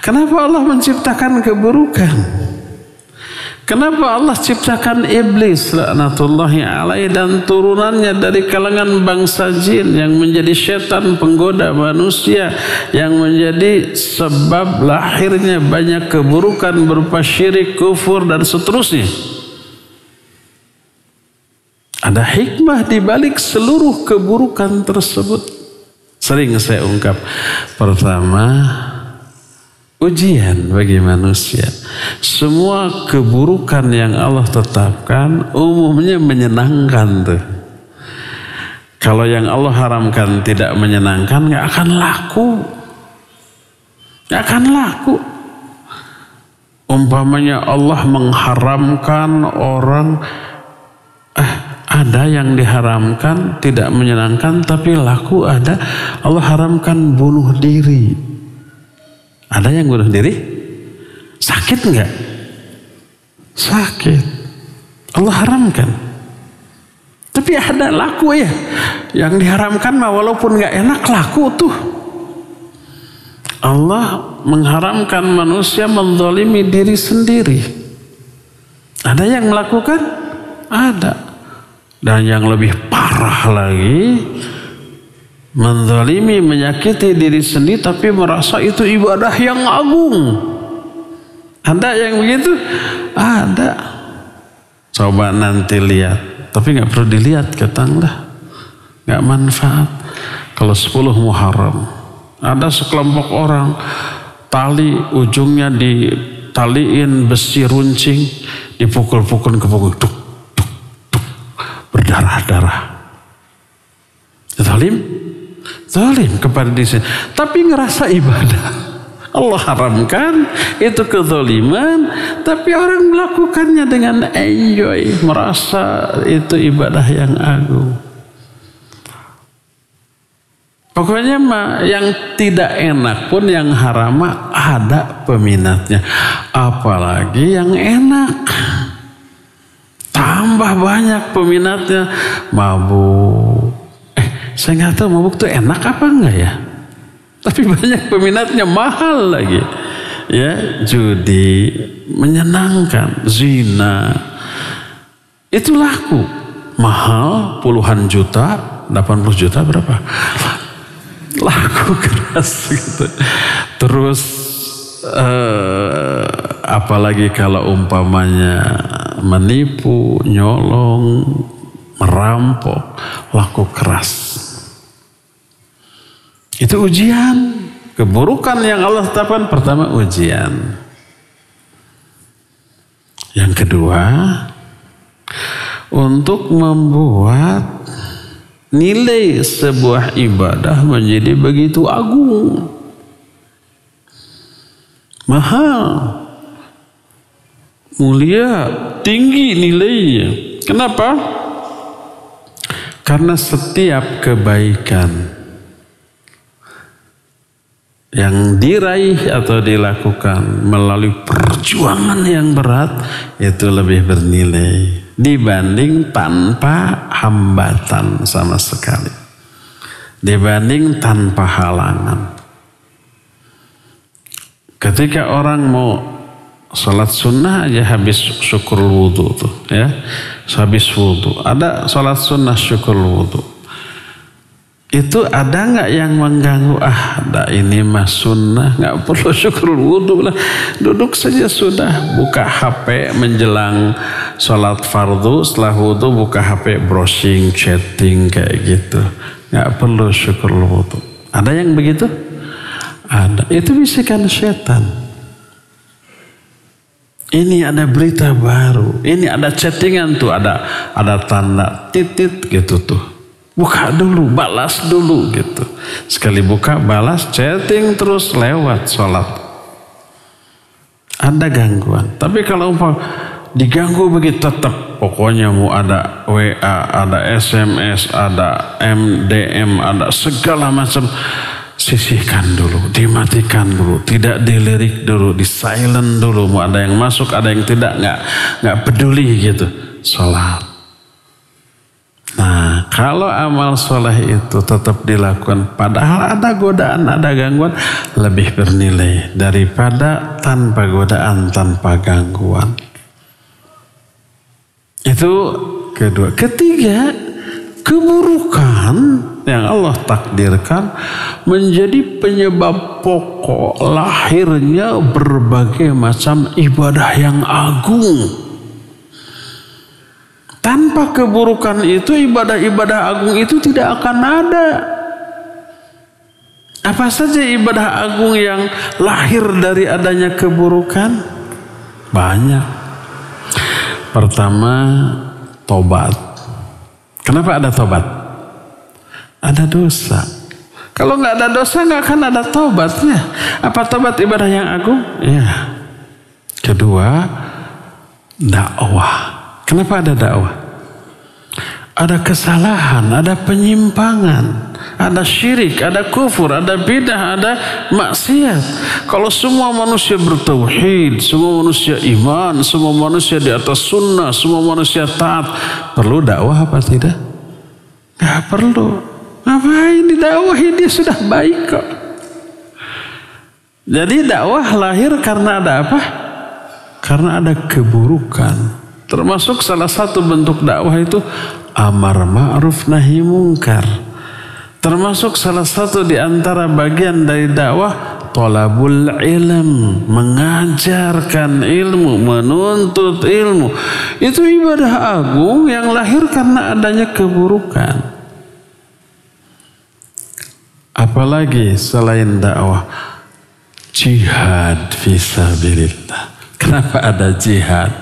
S2: kenapa Allah menciptakan keburukan? Kenapa Allah ciptakan iblis laknatullahi alaihi dan turunannya dari kalangan bangsa jin yang menjadi setan penggoda manusia, yang menjadi sebab lahirnya banyak keburukan berupa syirik, kufur dan seterusnya? Ada hikmah di balik seluruh keburukan tersebut. Sering saya ungkap. Pertama, ujian bagi manusia. Semua keburukan yang Allah tetapkan umumnya menyenangkan tuh. Kalau yang Allah haramkan tidak menyenangkan, nggak akan laku. Nggak akan laku. Umpamanya Allah mengharamkan orang Ada yang diharamkan tidak menyenangkan tapi laku, ada Allah haramkan bunuh diri. Ada yang bunuh diri sakit enggak? Sakit. Allah haramkan. Tapi ada laku ya. Yang diharamkan mah walaupun enggak enak laku tuh. Allah mengharamkan manusia menzalimi diri sendiri. Ada yang melakukan? Ada. Dan yang lebih parah lagi, menzalimi, menyakiti diri sendiri tapi merasa itu ibadah yang agung. Ada yang begitu? Ada. Coba nanti lihat. Tapi nggak perlu dilihat, ketanglah. Nggak manfaat. Kalau 10 Muharram, ada sekelompok orang tali ujungnya ditaliin besi runcing, dipukul-pukul ke punggung, duk, duk, duk, berdarah-darah. Zalim kepada diri sendiri, tapi ngerasa ibadah. Allah haramkan itu kezaliman, tapi orang melakukannya dengan enjoy, merasa itu ibadah yang agung. Pokoknya yang tidak enak pun, yang haram ada peminatnya. Apalagi yang enak, tambah banyak peminatnya. Mabuk, saya nggak tahu mabuk tuh enak apa enggak ya. Tapi banyak peminatnya, mahal lagi. Ya, judi menyenangkan, zina itu laku, mahal puluhan juta, 80 juta berapa? Laku keras gitu. Terus apalagi kalau umpamanya menipu, nyolong, merampok, laku keras. Itu ujian. Keburukan yang Allah tetapkan, pertama ujian. Yang kedua, untuk membuat nilai sebuah ibadah menjadi begitu agung, mahal, mulia, tinggi nilainya. Kenapa? Karena setiap kebaikan yang diraih atau dilakukan melalui perjuangan yang berat itu lebih bernilai dibanding tanpa hambatan sama sekali, dibanding tanpa halangan. Ketika orang mau sholat sunnah aja habis syukur wudhu tuh, ya, habis wudhu ada sholat sunnah syukur wudhu. Itu ada nggak yang mengganggu? Ada, ini mah sunnah, nggak perlu syukur wudhu lah, duduk saja sudah. Buka HP menjelang sholat fardu, setelah wudhu buka HP browsing, chatting kayak gitu, nggak perlu syukur wudhu. Ada yang begitu? Ada. Itu bisikan setan. Ini ada berita baru, ini ada chattingan tuh, ada tanda titit gitu tuh. Buka dulu, balas dulu gitu. Sekali buka, balas, chatting terus lewat sholat. Ada gangguan. Tapi kalau diganggu begitu tetap, pokoknya mau ada WA, ada SMS, ada MDM, ada segala macam, sisihkan dulu, dimatikan dulu, tidak dilirik dulu, di silent dulu. Mau ada yang masuk, ada yang tidak, nggak peduli gitu. Sholat. Nah, kalau amal soleh itu tetap dilakukan, padahal ada godaan, ada gangguan, lebih bernilai daripada tanpa godaan, tanpa gangguan. Itu kedua. Ketiga, keburukan yang Allah takdirkan menjadi penyebab pokok lahirnya berbagai macam ibadah yang agung. Tanpa keburukan itu, ibadah-ibadah agung itu tidak akan ada. Apa saja ibadah agung yang lahir dari adanya keburukan? Banyak. Pertama, tobat. Kenapa ada tobat? Ada dosa. Kalau nggak ada dosa, nggak akan ada tobatnya. Apa tobat ibadah yang agung? Ya. Kedua, dakwah. Kenapa ada dakwah? ada kesalahan, ada penyimpangan, ada syirik, ada kufur, ada bidah, ada maksiat. Kalau semua manusia bertauhid, semua manusia iman, semua manusia di atas sunnah, semua manusia taat, perlu dakwah apa tidak? Nggak perlu. Ngapain didakwahi? Dia sudah baik kok. Jadi dakwah lahir karena ada apa? Karena ada keburukan. Termasuk salah satu bentuk dakwah itu amar ma'ruf nahi mungkar. Termasuk salah satu di antara bagian dari dakwah thalabul ilm, mengajarkan ilmu, menuntut ilmu. Itu ibadah agung yang lahir karena adanya keburukan. Apalagi selain dakwah, jihad fisabilillah. Kenapa ada jihad?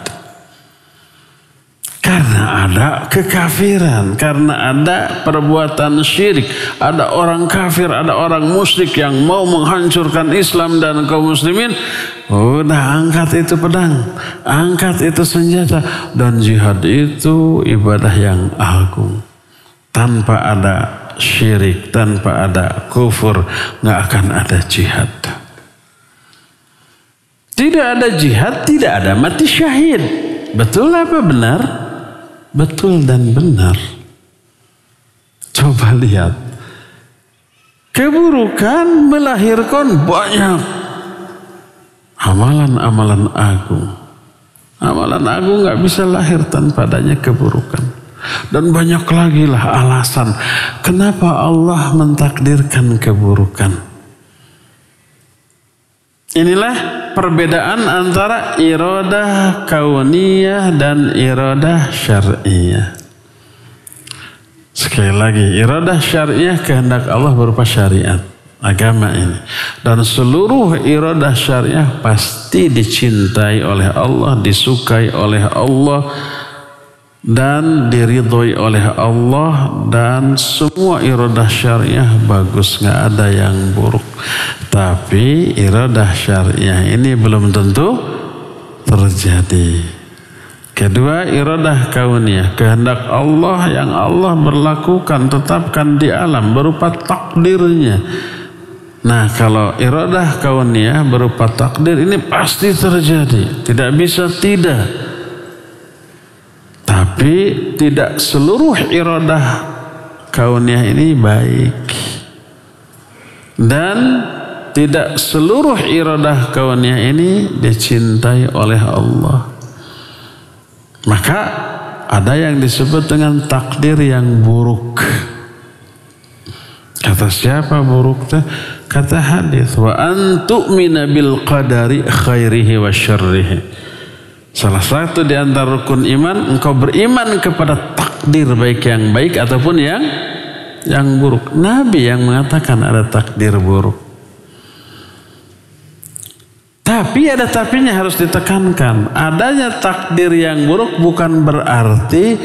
S2: Karena ada kekafiran, karena ada perbuatan syirik, ada orang kafir, ada orang musyrik yang mau menghancurkan Islam dan kaum muslimin. Udah angkat itu pedang, angkat itu senjata, dan jihad itu ibadah yang agung. Tanpa ada syirik, tanpa ada kufur, nggak akan ada jihad. Tidak ada jihad, tidak ada mati syahid. Betul apa benar? Betul dan benar. Coba lihat. Keburukan melahirkan banyak amalan-amalan agung. Amalan agung gak bisa lahir tanpa adanya keburukan. Dan banyak lagi lah alasan kenapa Allah mentakdirkan keburukan. Inilah perbedaan antara iradah kauniyah dan iradah syar'iyah. Sekali lagi, iradah syar'iyah kehendak Allah berupa syariat agama ini. Dan seluruh iradah syariah pasti dicintai oleh Allah, disukai oleh Allah, dan diridhoi oleh Allah, dan semua iradah syariah bagus, nggak ada yang buruk. Tapi iradah syariah ini belum tentu terjadi. Kedua, iradah kauniyah, kehendak Allah yang Allah berlakukan, tetapkan di alam berupa takdirnya. Nah, kalau iradah kauniyah berupa takdir ini pasti terjadi, tidak bisa tidak. Tapi tidak seluruh iradah kauniyah ini baik. Dan tidak seluruh iradah kauniyah ini dicintai oleh Allah. Maka ada yang disebut dengan takdir yang buruk. Kata siapa buruk? Kata hadis, wa an tu'mina bil qadari khairihi wa syarrihi. Salah satu di antara rukun iman, engkau beriman kepada takdir baik yang baik ataupun yang buruk. Nabi yang mengatakan ada takdir buruk. Tapi ada tapinya, harus ditekankan. Adanya takdir yang buruk bukan berarti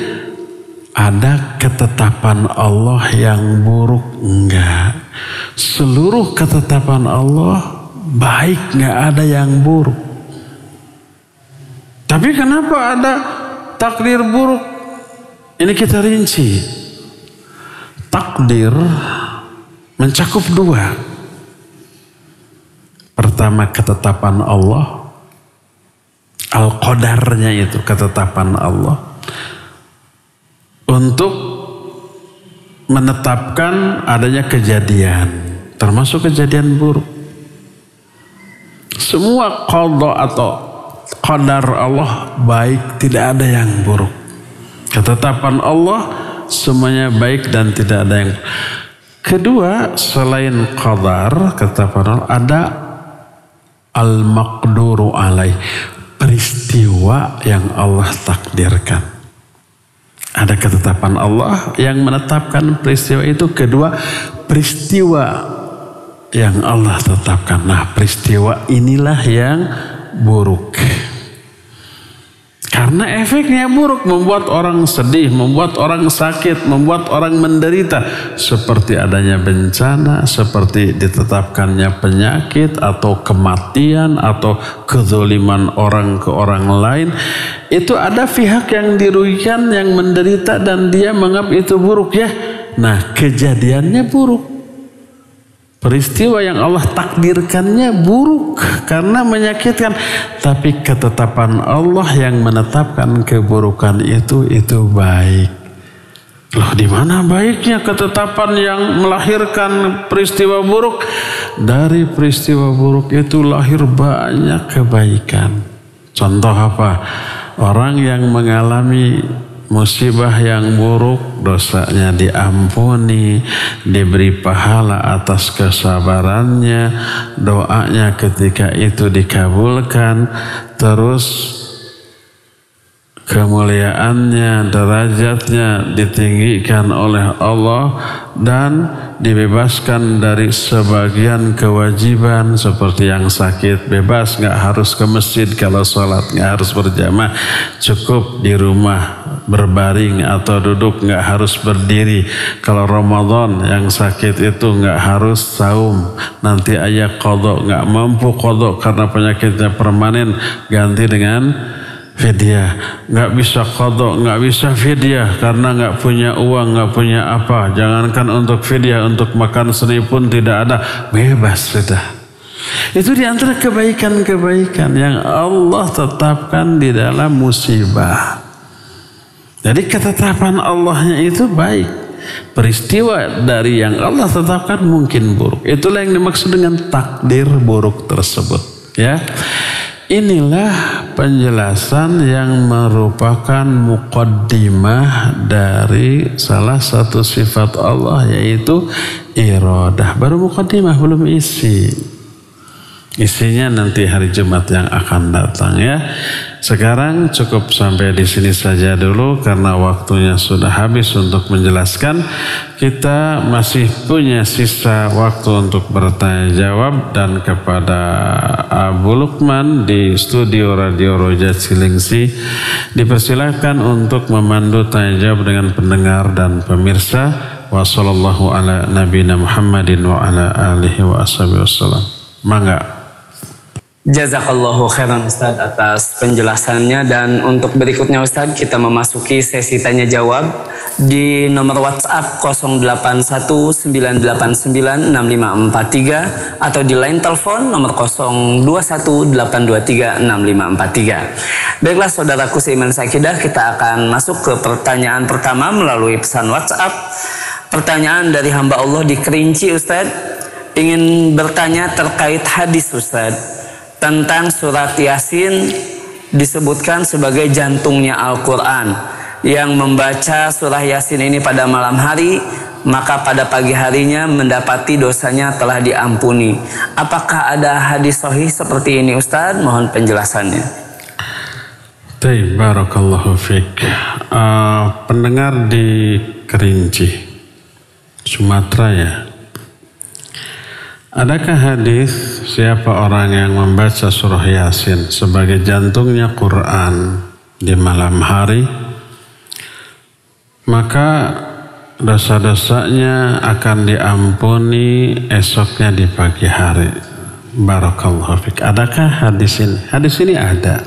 S2: ada ketetapan Allah yang buruk. Enggak. Seluruh ketetapan Allah baik, enggak ada yang buruk. Tapi kenapa ada takdir buruk? Ini kita rinci. Takdir mencakup dua. Pertama, ketetapan Allah. Al-Qadarnya itu ketetapan Allah. Untuk menetapkan adanya kejadian. Termasuk kejadian buruk. Semua qada atau qadar Allah baik, tidak ada yang buruk. Ketetapan Allah semuanya baik dan tidak ada yang. Kedua, selain qadar, ketetapan Allah, ada al-maqduru alaih, peristiwa yang Allah takdirkan. Ada ketetapan Allah yang menetapkan peristiwa itu. Kedua, peristiwa yang Allah tetapkan. Nah, peristiwa inilah yang buruk. Karena efeknya buruk, membuat orang sedih, membuat orang sakit, membuat orang menderita. Seperti adanya bencana, seperti ditetapkannya penyakit atau kematian atau kezaliman orang ke orang lain. Itu ada pihak yang dirugikan, yang menderita dan dia menganggap itu buruk ya. Nah, kejadiannya buruk. Peristiwa yang Allah takdirkannya buruk karena menyakitkan, tapi ketetapan Allah yang menetapkan keburukan itu baik. Loh, di mana baiknya ketetapan yang melahirkan peristiwa buruk? Dari peristiwa buruk itu lahir banyak kebaikan. Contoh apa? Orang yang mengalami musibah yang buruk, dosanya diampuni, diberi pahala atas kesabarannya, doanya ketika itu dikabulkan, terus kemuliaannya, derajatnya ditinggikan oleh Allah dan dibebaskan dari sebagian kewajiban seperti yang sakit bebas, nggak harus ke masjid kalau sholat, nggak harus berjamaah, cukup di rumah berbaring atau duduk, nggak harus berdiri. Kalau Ramadan yang sakit itu nggak harus saum, nanti ayah qadha, nggak mampu qadha karena penyakitnya permanen, ganti dengan fidyah. Nggak bisa qadha, nggak bisa fidyah karena nggak punya uang, nggak punya apa. Jangankan untuk fidyah, untuk makan seni pun tidak ada, bebas sudah. Itu di antara kebaikan-kebaikan yang Allah tetapkan di dalam musibah. Jadi ketetapan Allahnya itu baik. Peristiwa dari yang Allah tetapkan mungkin buruk. Itulah yang dimaksud dengan takdir buruk tersebut. Ya. Inilah penjelasan yang merupakan muqaddimah dari salah satu sifat Allah, yaitu iradah. Baru muqaddimah, belum isi. Isinya nanti hari Jumat yang akan datang ya. Sekarang cukup sampai di sini saja dulu karena waktunya sudah habis untuk menjelaskan. Kita masih punya sisa waktu untuk bertanya jawab, dan kepada Abu Lukman di studio Radio Roja Cilengsi dipersilakan untuk memandu tanya jawab dengan pendengar dan pemirsa. Wa sallallahu ala nabiyina Muhammadin wa ala alihi wa ashabihi wasallam. Mangga.
S3: Jazakallahu khairan Ustaz atas penjelasannya, dan untuk berikutnya Ustaz kita memasuki sesi tanya jawab di nomor WhatsApp 0819896543 atau di line telepon nomor 0218236543. Baiklah saudaraku seiman sakidah, kita akan masuk ke pertanyaan pertama melalui pesan WhatsApp. Pertanyaan dari hamba Allah di Kerinci Ustaz, ingin bertanya terkait hadis Ustaz tentang surat Yasin disebutkan sebagai jantungnya Al-Quran. Yang membaca surah Yasin ini pada malam hari, maka pada pagi harinya mendapati dosanya telah diampuni. Apakah ada hadis sahih seperti ini Ustaz? Mohon penjelasannya.
S2: Baik, barakallahu fiik. Pendengar di Kerinci, Sumatera ya. Adakah hadis siapa orang yang membaca surah Yasin sebagai jantungnya Quran di malam hari, maka dosa-dosanya akan diampuni esoknya di pagi hari? Barakallahu fiik. Adakah hadis ini? Hadis ini ada.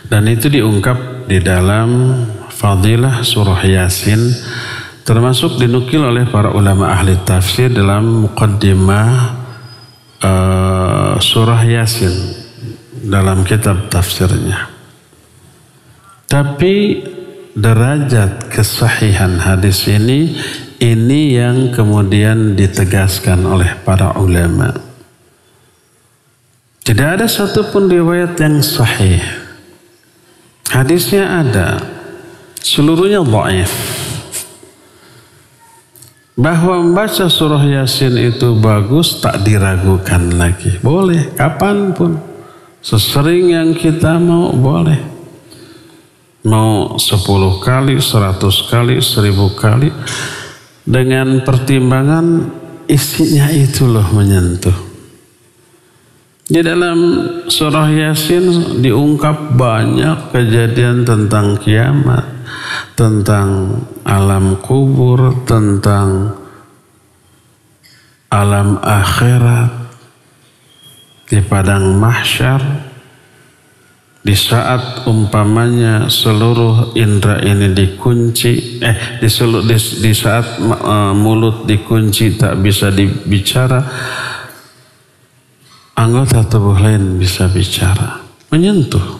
S2: Dan itu diungkap di dalam fadilah surah Yasin, termasuk dinukil oleh para ulama ahli tafsir dalam muqaddimah surah Yasin dalam kitab tafsirnya. Tapi derajat kesahihan hadis ini yang kemudian ditegaskan oleh para ulama. Tidak ada satupun riwayat yang sahih. Hadisnya ada, seluruhnya dhaif. Bahwa membaca surah Yasin itu bagus tak diragukan lagi. Boleh kapanpun, sesering yang kita mau, boleh. Mau 10 kali, 100 kali, 1000 kali, dengan pertimbangan isinya itu loh menyentuh. Di dalam surah Yasin diungkap banyak kejadian tentang kiamat, tentang alam kubur, tentang alam akhirat, di padang mahsyar, di saat umpamanya seluruh indera ini dikunci, di saat mulut dikunci tak bisa dibicara, anggota tubuh lain bisa bicara, menyentuh.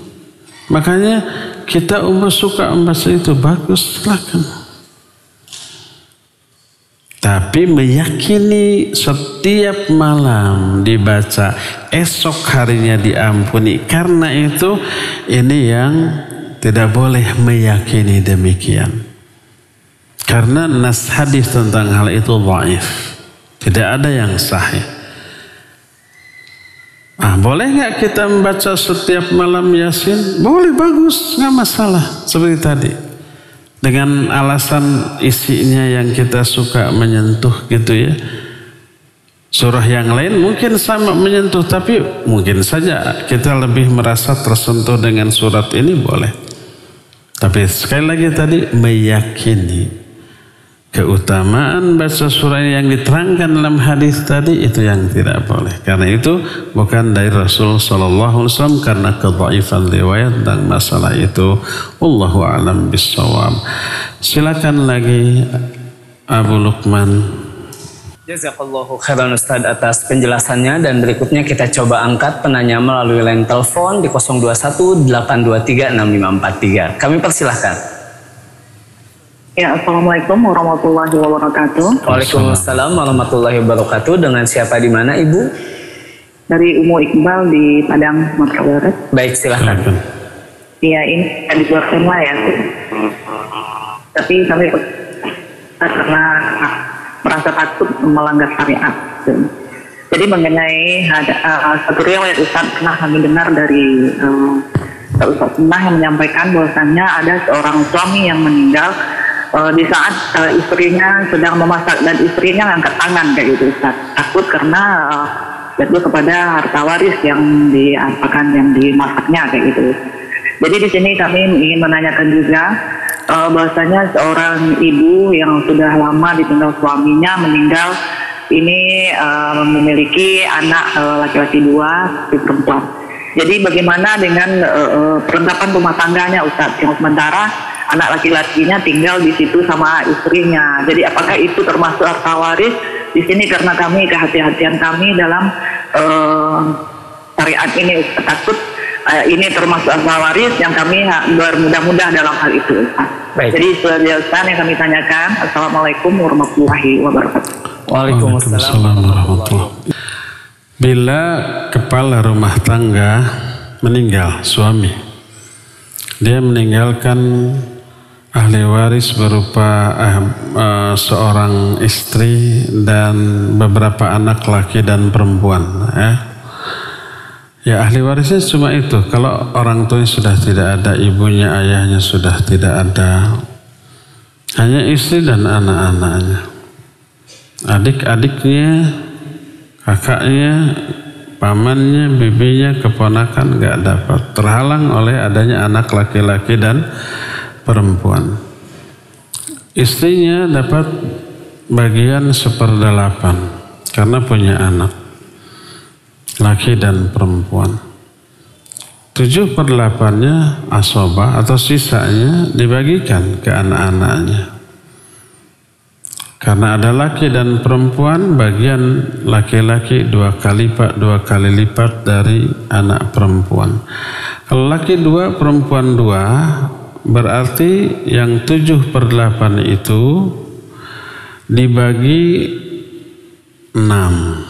S2: Makanya kita umat suka membaca itu, bagus, silakan. Tapi meyakini setiap malam dibaca, esok harinya diampuni. Karena itu ini yang tidak boleh meyakini demikian. Karena nas hadis tentang hal itu dhaif. Tidak ada yang sahih. Boleh nggak kita membaca setiap malam Yasin? Boleh, bagus, nggak masalah. Seperti tadi, dengan alasan isinya yang kita suka menyentuh gitu ya. Surah yang lain mungkin sama menyentuh, tapi mungkin saja kita lebih merasa tersentuh dengan surat ini, boleh. Tapi sekali lagi tadi, meyakini keutamaan baca surah yang diterangkan dalam hadis tadi, itu yang tidak boleh. Karena itu bukan dari Rasul sallallahu alaihi wasallam, karena kedhaifan riwayat tentang masalah itu. Wallahu a'lam bissawab. Silakan lagi Abu Luqman.
S3: Jazakallahu khairan Ustaz atas penjelasannya, dan berikutnya kita coba angkat penanya melalui line telepon di 0218236543. Kami persilahkan.
S4: Ya, Assalamualaikum warahmatullahi wabarakatuh.
S3: Waalaikumsalam warahmatullahi wabarakatuh. Dengan siapa, di mana Ibu?
S4: Dari Umu Iqbal di Padang, Sumatera Barat.
S3: Baik, silahkan.
S4: Iya, ini di luar tema ya. Tapi kami karena merasa takut melanggar syariat. Jadi mengenai satu riwayat Ustaz, pernah kami dengar dari Ustaz pernah yang menyampaikan bahwasannya ada seorang suami yang meninggal di saat istrinya sedang memasak, dan istrinya angkat tangan kayak gitu Ustaz, takut karena jatuh kepada harta waris yang dimasaknya kayak gitu. Jadi di sini kami ingin menanyakan juga bahwasanya seorang ibu yang sudah lama ditinggal suaminya meninggal ini memiliki anak laki-laki 2, perempuan. Jadi bagaimana dengan perlengkapan rumah tangganya Ustaz, yang sementara anak laki-lakinya tinggal di situ sama istrinya. Jadi apakah itu termasuk harta waris di sini? Karena kami kehati-hatian kami dalam syariat ini, takut ini termasuk harta waris yang kami bermudah-mudah dalam hal itu.
S3: Baik.
S4: Jadi Ustaz yang kami tanyakan. Assalamualaikum warahmatullahi wabarakatuh.
S3: Waalaikumsalam warahmatullahi wabarakatuh.
S2: Bila kepala rumah tangga meninggal, suami, dia meninggalkan ahli waris berupa seorang istri dan beberapa anak laki dan perempuan. Ya, ahli warisnya cuma itu. Kalau orang tuanya sudah tidak ada, ibunya, ayahnya sudah tidak ada, hanya istri dan anak-anaknya. Adik-adiknya, kakaknya, pamannya, bibinya, keponakan nggak dapat, terhalang oleh adanya anak laki-laki dan perempuan. Istrinya dapat bagian 1/8 karena punya anak laki dan perempuan. 7/8-nya asobah atau sisanya dibagikan ke anak-anaknya. Karena ada laki dan perempuan, bagian laki-laki 2 kali lipat dari anak perempuan. Kalau laki 2, perempuan 2, berarti yang 7/8 itu dibagi 6.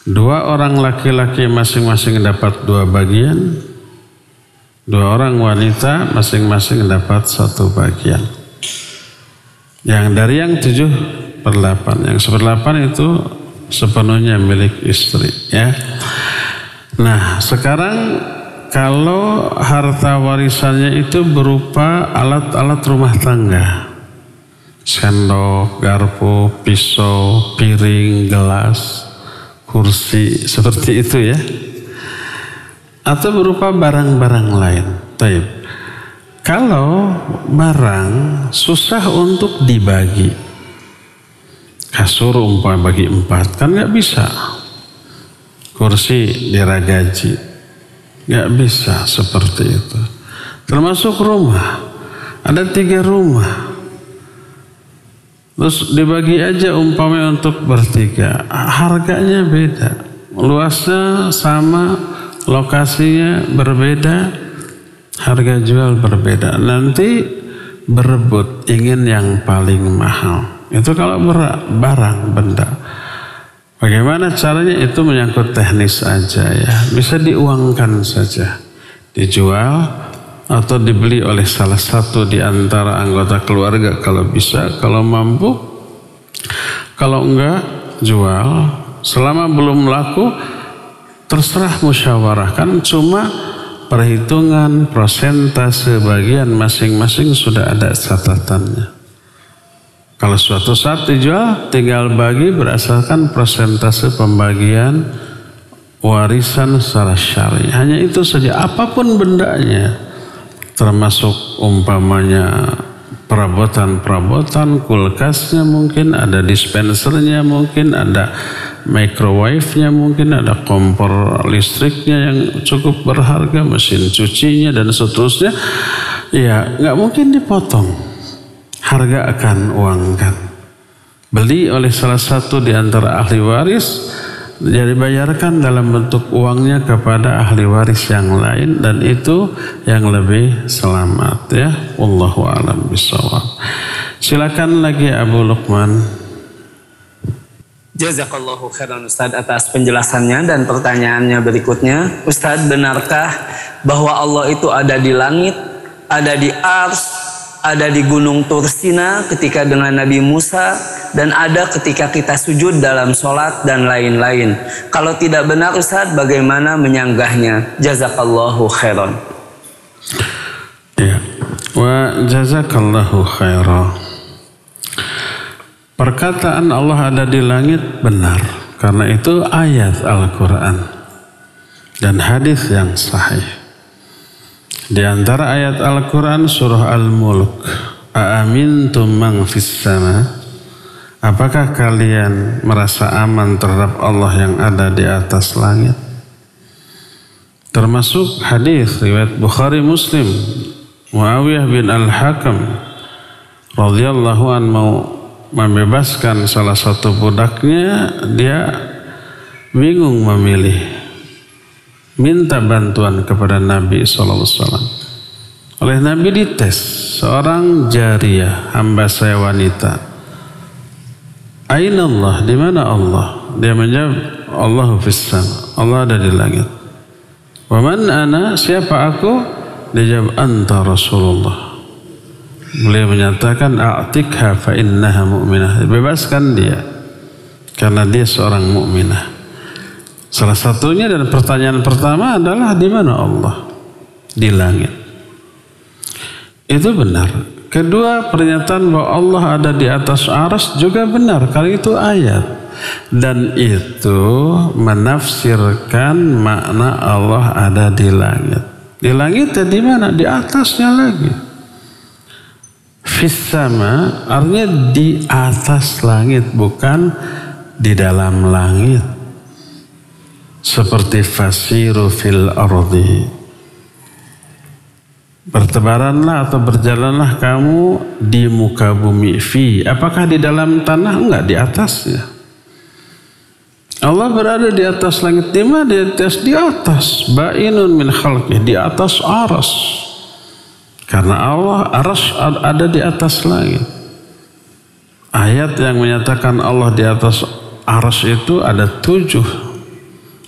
S2: 2 orang laki-laki masing-masing dapat 2 bagian, 2 orang wanita masing-masing dapat 1 bagian. Yang dari yang 7/8, yang 1/8 itu sepenuhnya milik istri, ya. Nah, sekarang kalau harta warisannya itu berupa alat-alat rumah tangga, sendok, garpu, pisau, piring, gelas, kursi seperti itu ya, atau berupa barang-barang lain. Taib. Kalau barang susah untuk dibagi, kasur umpama bagi 4 kan nggak bisa, kursi diragaji nggak bisa seperti itu. Termasuk rumah, ada 3 rumah, terus dibagi aja umpamanya untuk bertiga, harganya beda, luasnya sama, lokasinya berbeda, harga jual berbeda. Nanti berebut ingin yang paling mahal. Itu kalau barang benda. Bagaimana caranya? Itu menyangkut teknis aja ya. Bisa diuangkan saja, dijual atau dibeli oleh salah satu di antara anggota keluarga kalau bisa, kalau mampu. Kalau enggak, jual. Selama belum laku, terserah musyawarah. Kan cuma perhitungan persentase bagian masing-masing sudah ada catatannya. Kalau suatu saat dijual, tinggal bagi berdasarkan persentase pembagian warisan secara syar'i. Hanya itu saja, apapun bendanya, termasuk umpamanya perabotan-perabotan, kulkasnya mungkin, ada dispensernya mungkin, ada microwave-nya mungkin, ada kompor listriknya yang cukup berharga, mesin cucinya dan seterusnya. Ya, nggak mungkin dipotong. Harga akan uangkan. Beli oleh salah satu di antara ahli waris, jadi bayarkan dalam bentuk uangnya kepada ahli waris yang lain, dan itu yang lebih selamat ya. Wallahu a'lam bishawab. Silakan lagi Abu Luqman.
S3: Jazakallahu khairan Ustaz atas penjelasannya dan pertanyaannya berikutnya. Ustaz, benarkah bahwa Allah itu ada di langit, ada di ars, ada di gunung Tursina ketika dengan Nabi Musa, dan ada ketika kita sujud dalam sholat dan lain-lain? Kalau tidak benar Ustaz, bagaimana menyanggahnya? Jazakallahu khairan.
S2: Ya, wa jazakallahu khairan. Perkataan Allah ada di langit benar, karena itu ayat Al-Quran dan hadis yang sahih. Di antara ayat Al-Quran surah Al-Mulk, Aamintum man fis sama, apakah kalian merasa aman terhadap Allah yang ada di atas langit? Termasuk hadis riwayat Bukhari Muslim, Muawiyah bin Al-Hakam radhiyallahu an mau membebaskan salah satu budaknya, dia bingung memilih, minta bantuan kepada Nabi SAW. Oleh Nabi dites, seorang jariyah, hamba saya wanita, Aina Allah, di mana Allah? Dia menjawab, Allahu fis sama, Allah ada di langit. Wa man ana, siapa aku? Dia jawab, anta Rasulullah. Beliau menyatakan, a'tikha fa innaha mu'minah, bebaskan dia karena dia seorang mukminah. Salah satunya dan pertanyaan pertama adalah di mana Allah? Di langit. Itu benar. Kedua, pernyataan bahwa Allah ada di atas arsy juga benar, karena itu ayat. Dan itu menafsirkan makna Allah ada di langit. Di langit ya di mana? Di atasnya lagi. Fis sama artinya di atas langit, bukan di dalam langit. Seperti fasiru fil ardi, bertebaranlah atau berjalanlah kamu di muka bumi. Fi, apakah di dalam tanah? Enggak, di atasnya. Allah berada di atas langit. Di mana? Di atas. Ba'inun min khalqih, di atas aras. Karena Allah aras ada di atas langit. Ayat yang menyatakan Allah di atas aras itu ada 7.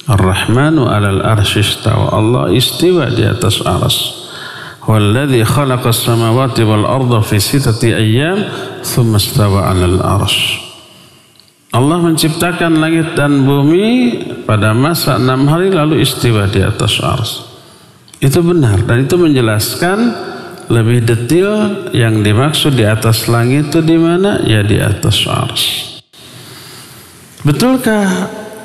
S2: Ar-Rahmanu 'alal arsy istawa, Allah istiwa di atas arsy. Walladzi khalaqas samawati wal arda fi sittati ayyam tsumma istawa 'alal arsy. Allah menciptakan langit dan bumi pada masa 6 hari lalu istiwa di atas arsy. Itu benar, dan itu menjelaskan lebih detail yang dimaksud di atas langit itu di mana? Ya di atas arsy. Betulkah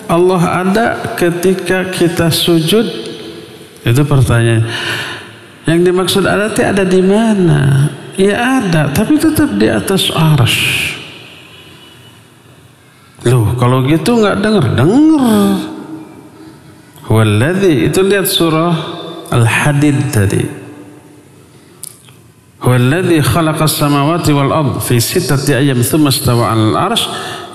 S2: Allah ada ketika kita sujud? Itu pertanyaan. Yang dimaksud ada itu ada di mana? Ya ada, tapi tetap di atas arsy. Loh, kalau gitu nggak dengar. Huwaladzi, itu lihat surah Al-Hadid tadi. Huwaladzi khalaqas samawati wal ard fi sittati ayyam tsumma istawa 'alal arsy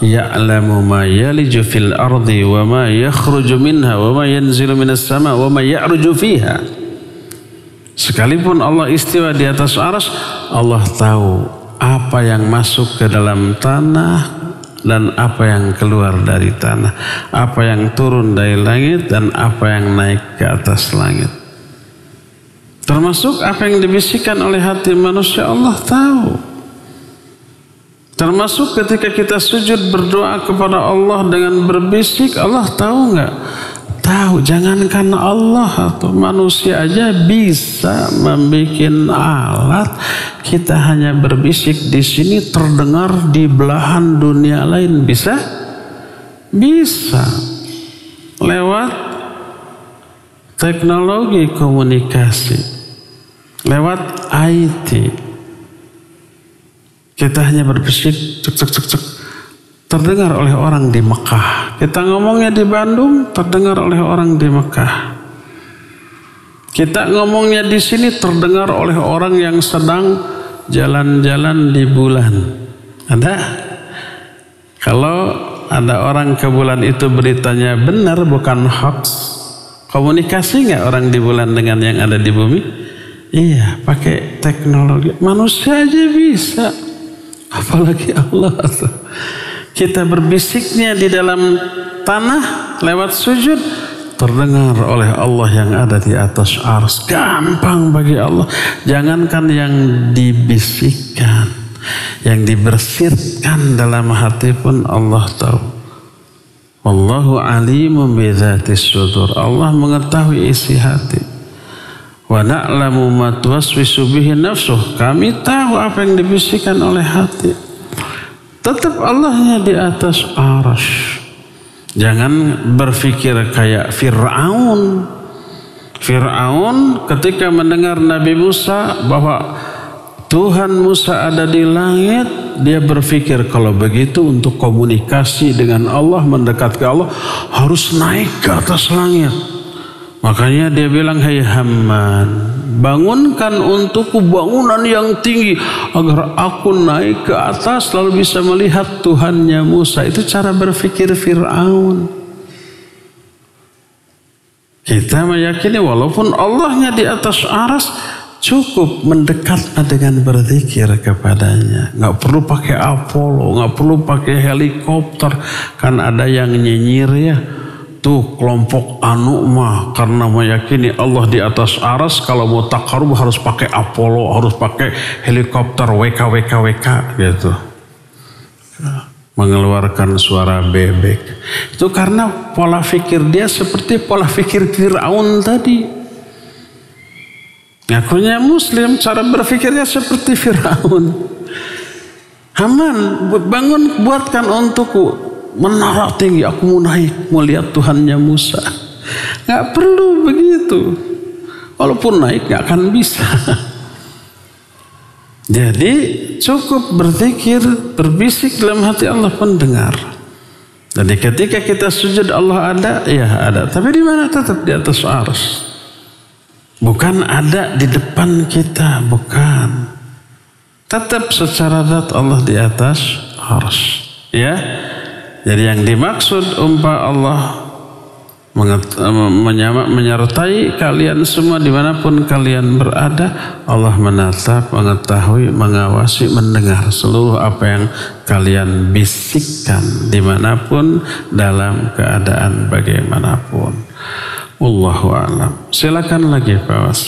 S2: ya'lamu ma yaliju fil ardi wa ma yakhruju minha wa ma yanzilu minas sama wa ma ya'ruju fiha. Sekalipun Allah istiwa di atas arsy, Allah tahu apa yang masuk ke dalam tanah dan apa yang keluar dari tanah, apa yang turun dari langit dan apa yang naik ke atas langit. Termasuk apa yang dibisikkan oleh hati manusia, Allah tahu. Termasuk ketika kita sujud berdoa kepada Allah dengan berbisik, Allah tahu nggak? Tahu. Jangankan Allah atau manusia aja bisa membuat alat. Kita hanya berbisik di sini terdengar di belahan dunia lain, bisa? Bisa. Lewat teknologi komunikasi, lewat IT. Kita hanya berbisik, cek, terdengar oleh orang di Mekah. Kita ngomongnya di Bandung, terdengar oleh orang di Mekah. Kita ngomongnya di sini, terdengar oleh orang yang sedang jalan-jalan di bulan. Ada? Kalau ada orang ke bulan itu beritanya benar, bukan hoax. Komunikasi nggak orang di bulan dengan yang ada di bumi? Iya, pakai teknologi. Manusia aja bisa, apalagi Allah. Kita berbisiknya di dalam tanah lewat sujud, terdengar oleh Allah yang ada di atas arsy. Gampang bagi Allah. Jangankan yang dibisikkan, yang dibersihkan dalam hati pun Allah tahu. Wallahu alimun bidzatis sudur. Allah mengetahui isi hati. Wa na'lamu ma tuwaswisu bihi nafsuh. Kami tahu apa yang dibisikkan oleh hati. Tetap Allahnya di atas arsy. Jangan berpikir kayak Fir'aun. Fir'aun ketika mendengar Nabi Musa bahwa Tuhan Musa ada di langit, dia berpikir kalau begitu untuk komunikasi dengan Allah, mendekat ke Allah, harus naik ke atas langit. Makanya dia bilang, "Hai Haman, bangunkan untukku bangunan yang tinggi agar aku naik ke atas lalu bisa melihat Tuhannya Musa." Itu cara berpikir Fir'aun. Kita meyakini walaupun Allahnya di atas arsy, cukup mendekat dengan berzikir kepadanya. Nggak perlu pakai Apollo, nggak perlu pakai helikopter. Kan ada yang nyinyir ya, tuh kelompok anu mah karena meyakini Allah di atas arsy, kalau mau takarub harus pakai Apollo, harus pakai helikopter WK gitu, mengeluarkan suara bebek. Itu karena pola pikir dia seperti pola pikir Fir'aun tadi. Ngakunya Muslim, cara berpikirnya seperti Fir'aun. Haman, bangun, buatkan untukku menara tinggi, aku mau naik, mau lihat Tuhannya Musa. Gak perlu begitu. Walaupun naik gak akan bisa. Jadi cukup berzikir, berbisik dalam hati, Allah pun dengar. Jadi ketika kita sujud Allah ada, ya ada. Tapi di mana? Tetap di atas arsy. Bukan ada di depan kita, bukan. Tetap secara zat Allah di atas arsy. Ya. Jadi yang dimaksud Allah menyertai kalian semua dimanapun kalian berada. Allah menatap, mengetahui, mengawasi, mendengar seluruh apa yang kalian bisikkan dimanapun, dalam keadaan bagaimanapun. Wallahu a'lam. Silakan lagi Pak Was.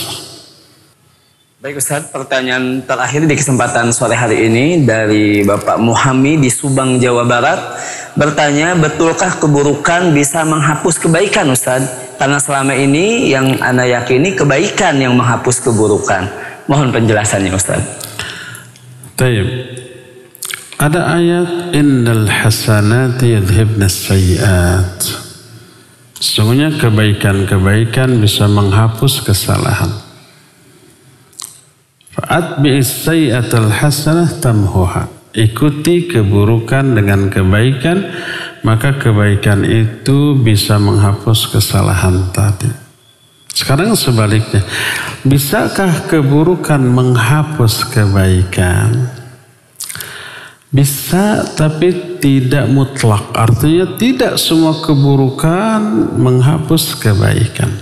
S3: Baik Ustaz, pertanyaan terakhir di kesempatan sore hari ini dari Bapak Muhammad di Subang, Jawa Barat. Bertanya, betulkah keburukan bisa menghapus kebaikan Ustaz? Karena selama ini yang Anda yakini kebaikan yang menghapus keburukan. Mohon penjelasannya Ustaz.
S2: Baik. Ada ayat innal hasanati yadhhibnas sayyi'at. Sesungguhnya kebaikan-kebaikan bisa menghapus kesalahan. Fa'atbi'is sayyi'atal hasanah tamhuha. Ikuti keburukan dengan kebaikan, maka kebaikan itu bisa menghapus kesalahan tadi. Sekarang sebaliknya, bisakah keburukan menghapus kebaikan? Bisa, tapi tidak mutlak. Artinya tidak semua keburukan menghapus kebaikan.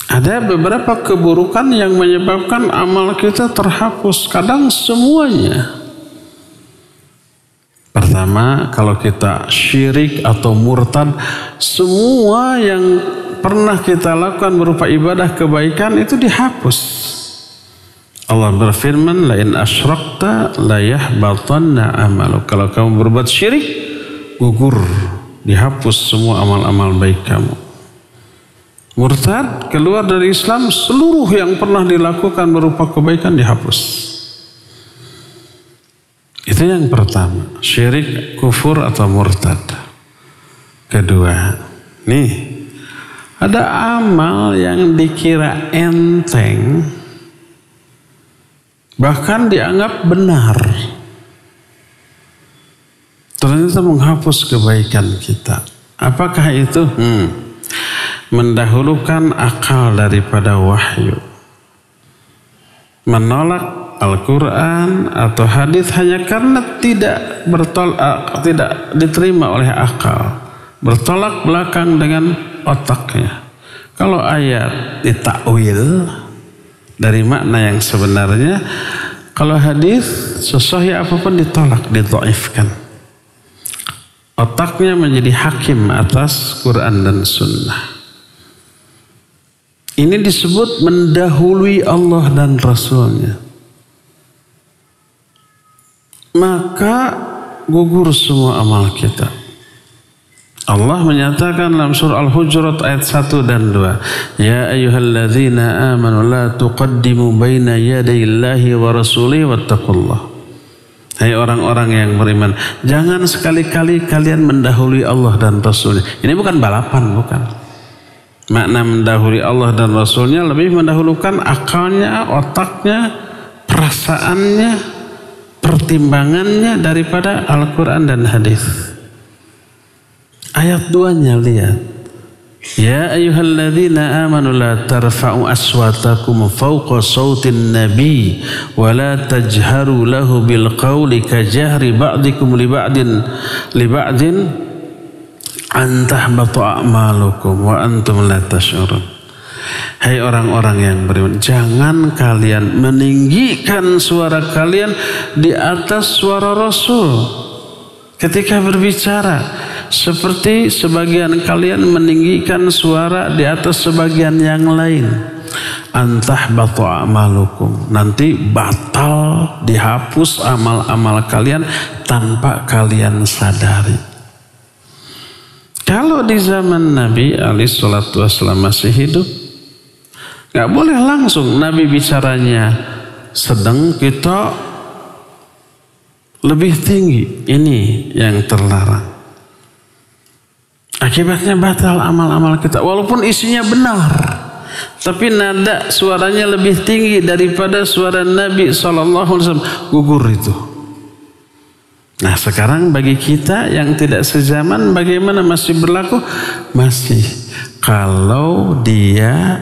S2: Ada beberapa keburukan yang menyebabkan amal kita terhapus. Kadang semuanya. Pertama, kalau kita syirik atau murtad, semua yang pernah kita lakukan berupa ibadah kebaikan itu dihapus. Allah berfirman, la in asyrakta la yahbatanna amaluk. Kalau kamu berbuat syirik, gugur, dihapus semua amal-amal baik kamu. Murtad, keluar dari Islam, seluruh yang pernah dilakukan berupa kebaikan dihapus. Itu yang pertama, syirik, kufur atau murtad. Kedua, nih, ada amal yang dikira enteng, bahkan dianggap benar, ternyata menghapus kebaikan kita. Apakah itu? Mendahulukan akal daripada wahyu, menolak Al-Quran atau hadis hanya karena tidak diterima oleh akal, bertolak belakang dengan otaknya. Kalau ayat ditakwil dari makna yang sebenarnya, kalau hadis sesahih apapun ditolak, didhaifkan. Otaknya menjadi hakim atas Quran dan Sunnah. Ini disebut mendahului Allah dan Rasulnya. Maka gugur semua amal kita. Allah menyatakan dalam surah Al-Hujurat ayat 1 dan 2, ya ayyuhalladzina amanu la tuqaddimu baina yadayillahi wa rasulihi wattaqullah. Hai orang-orang yang beriman, jangan sekali-kali kalian mendahului Allah dan Rasulnya. Ini bukan balapan, bukan. Makna mendahului Allah dan Rasulnya lebih mendahulukan akalnya, otaknya, perasaannya, pertimbangannya daripada Al-Quran dan hadis. Ayat 2-nya lihat. Ya ayyuhalladzina amanu la tarfa'u aswatakum fawqa sautin nabi wa la tajharu lahu bil qawli ka jahri ba'dikum li ba'din an tahbatu a'malukum wa antum la tash'urun. Hai orang-orang yang beriman, jangan kalian meninggikan suara kalian di atas suara Rasul ketika berbicara, seperti sebagian kalian meninggikan suara di atas sebagian yang lain. Antahbatu a'malukum, nanti batal, dihapus amal-amal kalian tanpa kalian sadari. Kalau di zaman Nabi alaihissalam masih hidup, nggak boleh langsung Nabi bicaranya sedang, kita lebih tinggi. Ini yang terlarang. Akibatnya batal amal-amal kita. Walaupun isinya benar, tapi nada suaranya lebih tinggi daripada suara Nabi SAW, gugur itu. Nah sekarang bagi kita yang tidak sezaman, bagaimana masih berlaku? Masih. Kalau dia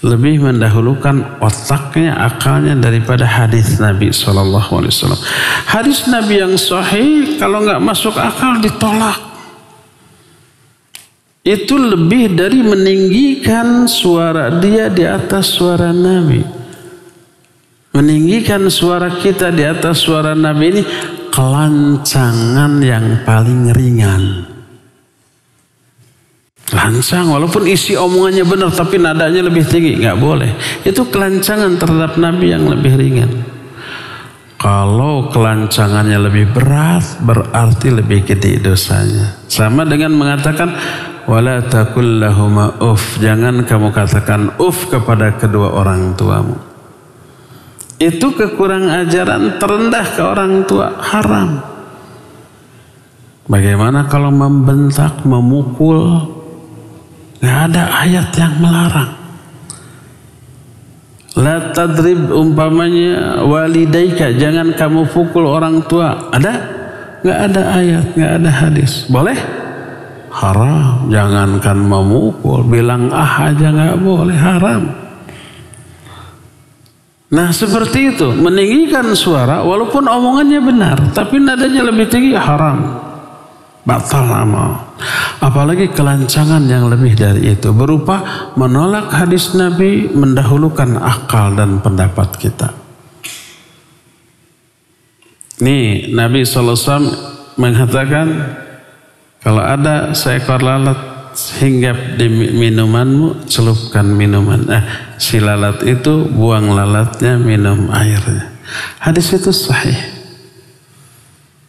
S2: lebih mendahulukan otaknya, akalnya daripada hadis Nabi SAW. Hadis Nabi yang sahih kalau nggak masuk akal ditolak. Itu lebih dari meninggikan suara dia di atas suara Nabi. Meninggikan suara kita di atas suara Nabi ini kelancangan yang paling ringan. Lancang walaupun isi omongannya benar tapi nadanya lebih tinggi, nggak boleh. Itu kelancangan terhadap Nabi yang lebih ringan. Kalau kelancangannya lebih berat, berarti lebih gede dosanya. Sama dengan mengatakan wala taqul lahuma uff, jangan kamu katakan uff kepada kedua orang tuamu. Itu kekurang ajaran terendah ke orang tua, haram. Bagaimana kalau membentak, memukul? Nggak ada ayat yang melarang. La tadrib umpamanya walidaika, jangan kamu pukul orang tua. Ada? Nggak ada ayat, nggak ada hadis. Boleh? Haram. Jangankan memukul, bilang aja nggak boleh, haram. Nah seperti itu, meninggikan suara walaupun omongannya benar, tapi nadanya lebih tinggi, haram. Batal amal. Apalagi kelancangan yang lebih dari itu berupa menolak hadis Nabi, mendahulukan akal dan pendapat kita. Nih Nabi SAW mengatakan, kalau ada seekor lalat hinggap di minumanmu, celupkan minuman. Si lalat itu buang lalatnya, minum airnya. Hadis itu sahih.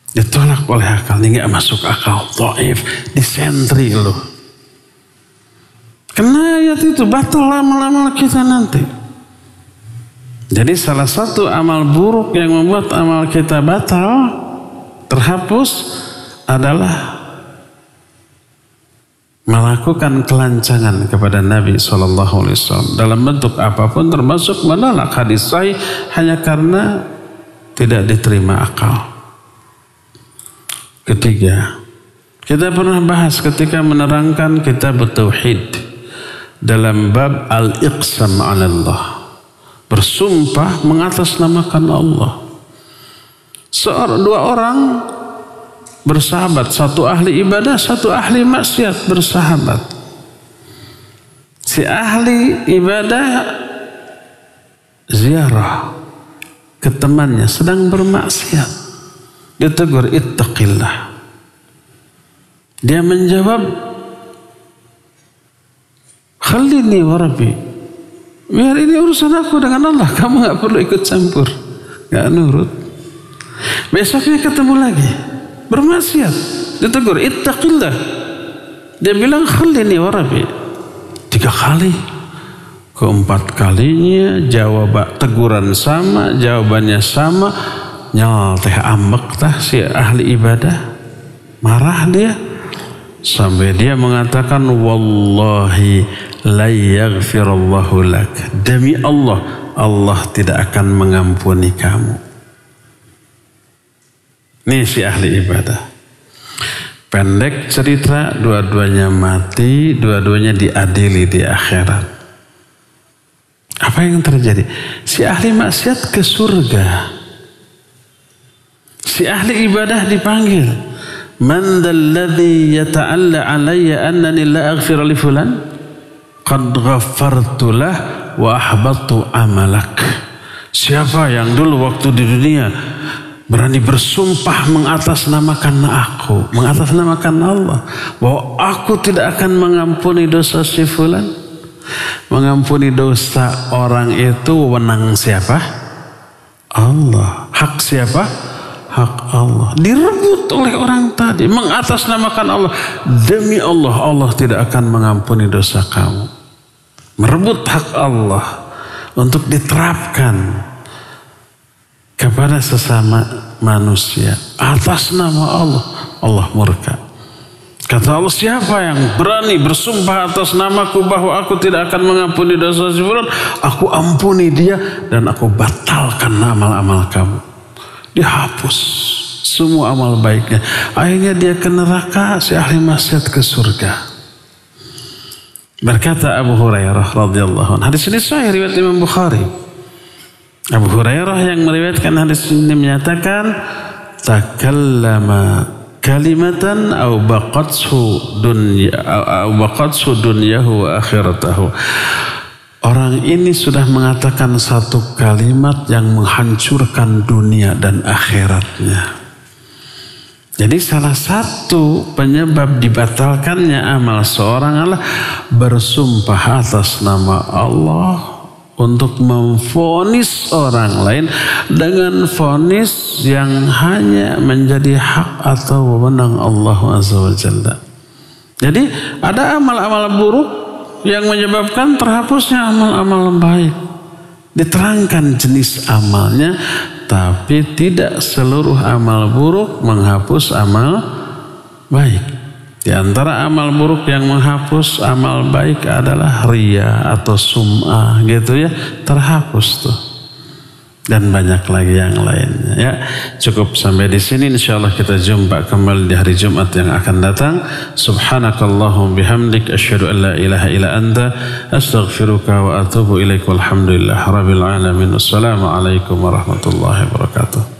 S2: Ditolak oleh akal, ini gak masuk akal, dhaif, disentri loh. Karena ayat itu batal amal-amal kita nanti. Jadi salah satu amal buruk yang membuat amal kita batal, terhapus, adalah melakukan kelancangan kepada Nabi SAW dalam bentuk apapun, termasuk menolak hadis sahih hanya karena tidak diterima akal. Ketiga, kita pernah bahas ketika menerangkan kitab Tauhid dalam bab al-iqsam 'ala Allah, bersumpah mengatasnamakan Allah. Dua orang bersahabat, satu ahli ibadah, satu ahli maksiat, bersahabat. Si ahli ibadah ziarah ke temannya sedang bermaksiat. Ditegur, ittaqillah. Dia menjawab, khalini wa rabbi, biar ini urusan aku dengan Allah, kamu gak perlu ikut campur. Gak nurut. Besoknya ketemu lagi, bermaksiat, ditegur, ittaqillah. Dia bilang, khalini wa rabbi. 3 kali. Keempat kalinya teguran sama, jawabannya sama. Nyal teh ambek tah si ahli ibadah, marah dia sampai dia mengatakan, wallahi la yaghfirullahu lak, demi Allah, Allah tidak akan mengampuni kamu. Nih si ahli ibadah. Pendek cerita, dua-duanya mati, dua-duanya diadili di akhirat. Apa yang terjadi? Si ahli maksiat ke surga, si ahli ibadah dipanggil. Man dzalladzi yata'alla 'alayya annani la aghfir li fulan? Qad ghafartu lah wa ahbattu amalak. Siapa yang dulu waktu di dunia berani bersumpah mengatasnamakan aku, mengatasnamakan Allah, bahwa aku tidak akan mengampuni dosa si fulan? Mengampuni dosa orang itu wewenang siapa? Allah. Hak siapa? Hak Allah. Direbut oleh orang tadi, mengatasnamakan Allah. Demi Allah, Allah tidak akan mengampuni dosa kamu. Merebut hak Allah untuk diterapkan kepada sesama manusia atas nama Allah. Allah murka. Kata Allah, siapa yang berani bersumpah atas namaku bahwa aku tidak akan mengampuni dosa si fulan, aku ampuni dia dan aku batalkan amal-amal kamu. Dihapus semua amal baiknya. Akhirnya dia ke neraka, si ahli maksiat ke surga. Berkata Abu Hurairah radhiyallahu anhu, hadis ini sahih riwayat Imam Bukhari. Abu Hurairah yang meriwayatkan hadis ini menyatakan, takallama kalimatan au baqatsu dunyahu wa akhiratahu. Orang ini sudah mengatakan satu kalimat yang menghancurkan dunia dan akhiratnya. Jadi salah satu penyebab dibatalkannya amal seorang adalah bersumpah atas nama Allah untuk memvonis orang lain dengan vonis yang hanya menjadi hak atau wewenang Allah Azza wa Jalla. Jadi ada amal-amal buruk yang menyebabkan terhapusnya amal-amal baik. Diterangkan jenis amalnya, tapi tidak seluruh amal buruk menghapus amal baik. Di antara amal buruk yang menghapus amal baik adalah riya atau sum'ah gitu ya, terhapus tuh. Dan banyak lagi yang lainnya ya. Cukup sampai di sini, insyaallah kita jumpa kembali di hari Jumat yang akan datang. Subhanakallahumma bihamdik asyhadu an la ilaha illa anta astaghfiruka wa atubu ilaik. Walhamdulillah rabbil alamin. Wassalamu alaikum warahmatullahi wabarakatuh.